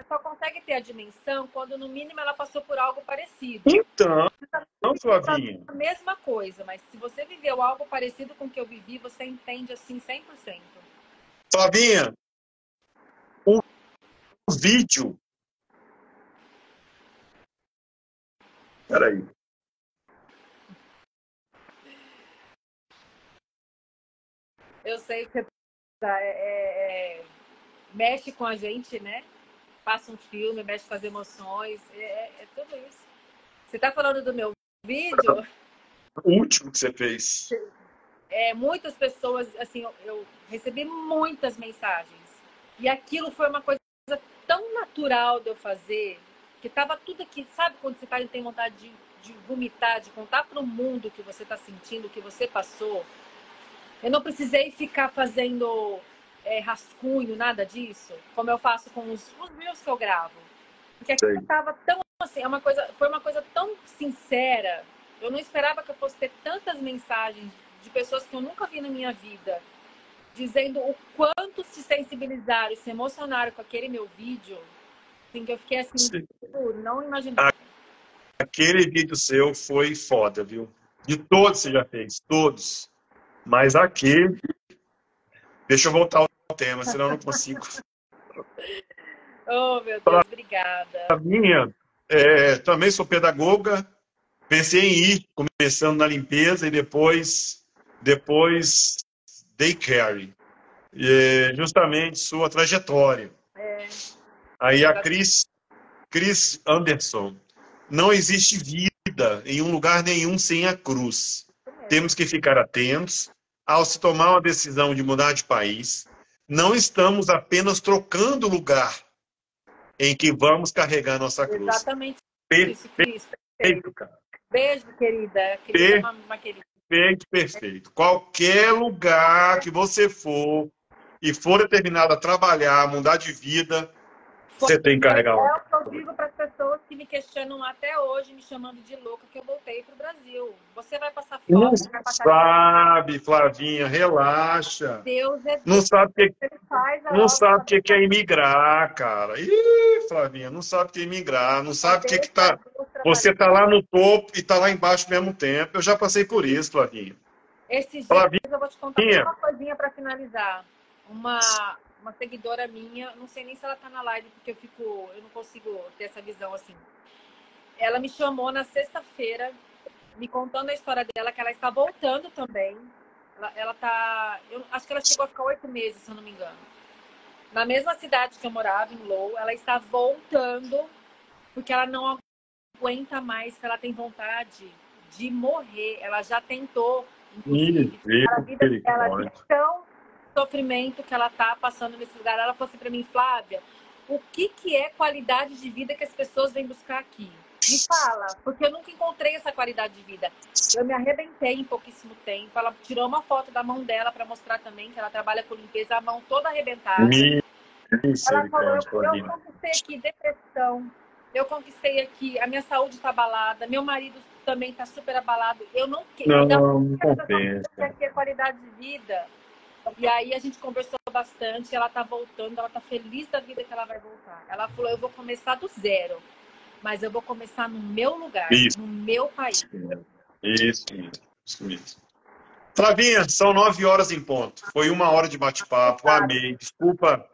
Só consegue ter a dimensão quando, no mínimo, ela passou por algo parecido. Então, Flavinha. A mesma coisa, mas se você viveu algo parecido com o que eu vivi, você entende assim 100%. Flavinha, o vídeo Peraí. Eu sei que mexe com a gente, né? Passa um filme, mexe com as emoções, é tudo isso. Você tá falando do meu vídeo? O último que você fez. Muitas pessoas, assim, eu recebi muitas mensagens. E aquilo foi uma coisa tão natural de eu fazer, que tava tudo aqui. Sabe quando você tem vontade de vomitar, de contar para o mundo o que você está sentindo, o que você passou? Eu não precisei ficar fazendo rascunho, nada disso, como eu faço com os reels que eu gravo. Porque aquilo estava tão assim, foi uma coisa tão sincera. Eu não esperava que eu fosse ter tantas mensagens de pessoas que eu nunca vi na minha vida, dizendo o quanto se sensibilizaram e se emocionaram com aquele meu vídeo, assim, que eu fiquei assim, não imaginava. Aquele vídeo seu foi foda, viu? De todos você já fez, todos. Mas aquele... Deixa eu voltar ao tema, senão eu não consigo. Oh, meu Deus, obrigada. A minha, também sou pedagoga, pensei em ir, começando na limpeza e depois daycare. Justamente sua trajetória. Aí a Cris Anderson. Não existe vida em um lugar nenhum sem a cruz. Temos que ficar atentos ao se tomar uma decisão de mudar de país. Não estamos apenas trocando o lugar em que vamos carregar nossa cruz. Exatamente isso, Cris. Perfeito, cara. Beijo, querida. Uma querida. Perfeito. Qualquer lugar que você for e for determinado a trabalhar, a mudar de vida, você tem que carregar o que eu digo para as pessoas que me questionam até hoje, me chamando de louca, que eu voltei para o Brasil. Você vai passar fome, não vai passar... sabe, Flavinha, relaxa. Deus é Deus. Não sabe o que é imigrar, cara. Ih, Flavinha, não sabe o que é imigrar, não sabe o que tá... Você tá lá no topo e tá lá embaixo ao mesmo tempo. Eu já passei por isso, Flavinha. Esses dias eu vou te contar uma coisinha para finalizar. Uma seguidora minha, não sei nem se ela tá na live, porque eu não consigo ter essa visão assim. Ela me chamou na sexta-feira, me contando a história dela, que ela está voltando também. Ela tá... Eu acho que ela chegou a ficar 8 meses, se eu não me engano. Na mesma cidade que eu morava, em Lowell, ela está voltando porque ela não aguenta mais, que ela tem vontade de morrer. Ela já tentou, inclusive, a vida dela de tão sofrimento que ela tá passando nesse lugar. Ela falou assim para mim, Flávia, o que é qualidade de vida que as pessoas vêm buscar aqui? Me fala, porque eu nunca encontrei essa qualidade de vida. Eu me arrebentei em pouquíssimo tempo. Ela tirou uma foto da mão dela para mostrar também que ela trabalha com limpeza, a mão toda arrebentada. Ela falou, eu conquistei aqui depressão, eu conquistei aqui, a minha saúde está abalada, meu marido também está super abalado. Eu não quero. Não compensa. Aqui é qualidade de vida. E aí a gente conversou bastante, ela tá voltando, ela tá feliz da vida que ela vai voltar. Ela falou, eu vou começar do zero, mas eu vou começar no meu lugar, no meu país. Isso mesmo. Flavinha, são 9 horas em ponto. Foi 1 hora de bate-papo, amei. Desculpa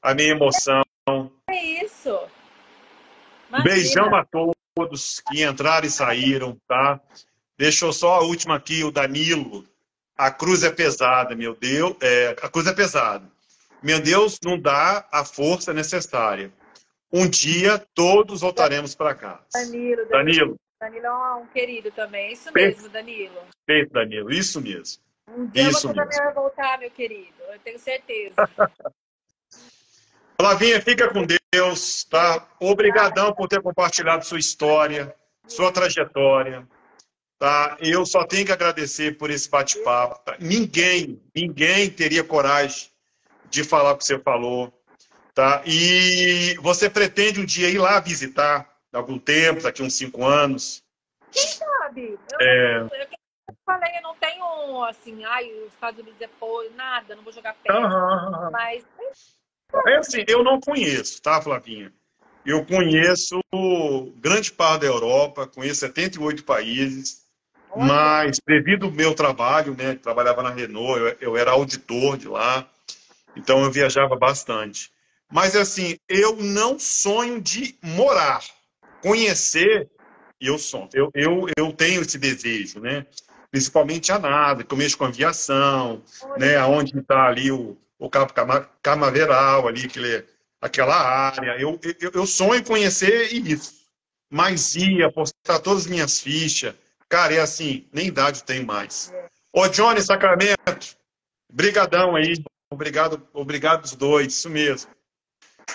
a minha emoção. É isso. Imagina. Beijão a todos que entraram e saíram, tá? Deixou só a última aqui, o Danilo. A cruz é pesada, meu Deus. A cruz é pesada. Meu Deus, não dá a força necessária. Um dia, todos voltaremos para casa. Danilo é um querido também. Isso mesmo, Danilo. Perfeito, Danilo. Isso mesmo. Um dia você também vai voltar, meu querido. Eu tenho certeza. Flavinha, fica com Deus, tá? Obrigadão por ter compartilhado sua história, sua trajetória. Tá? Eu só tenho que agradecer por esse bate-papo. Tá? Ninguém teria coragem de falar o que você falou. Tá? E você pretende um dia ir lá visitar, algum tempo, daqui uns 5 anos? Quem sabe? Eu falei, eu não tenho assim, os Estados Unidos é nada, não vou jogar perto. Mas... assim, eu não conheço, tá, Flavinha? Eu conheço grande parte da Europa, conheço 78 países. Mas, devido ao meu trabalho, né, trabalhava na Renault, eu era auditor de lá, então eu viajava bastante. Mas, assim, eu não sonho de morar. Conhecer, E eu tenho esse desejo, né? Principalmente a nave, que eu mexo com aviação, né? Onde está ali o Cabo Canaveral, ali, aquela área. Eu sonho em conhecer isso. Mas ia apostar todas as minhas fichas. Cara, é assim, nem idade tem mais. Ô, Johnny Sacramento, brigadão aí. Obrigado os dois, isso mesmo.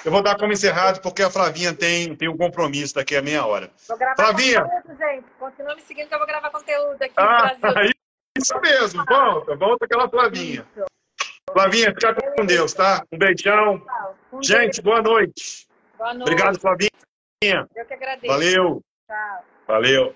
Eu vou dar como encerrado, porque a Flavinha tem um compromisso daqui a meia hora. Vou gravar Flavinha! conteúdo, gente. Continua me seguindo que eu vou gravar conteúdo aqui no Brasil. Isso mesmo, volta aquela Flavinha. Flavinha, fica com Deus, tá? Um beijão. Gente, boa noite. Boa noite. Obrigado, Flavinha. Eu que agradeço. Valeu. Tchau. Valeu.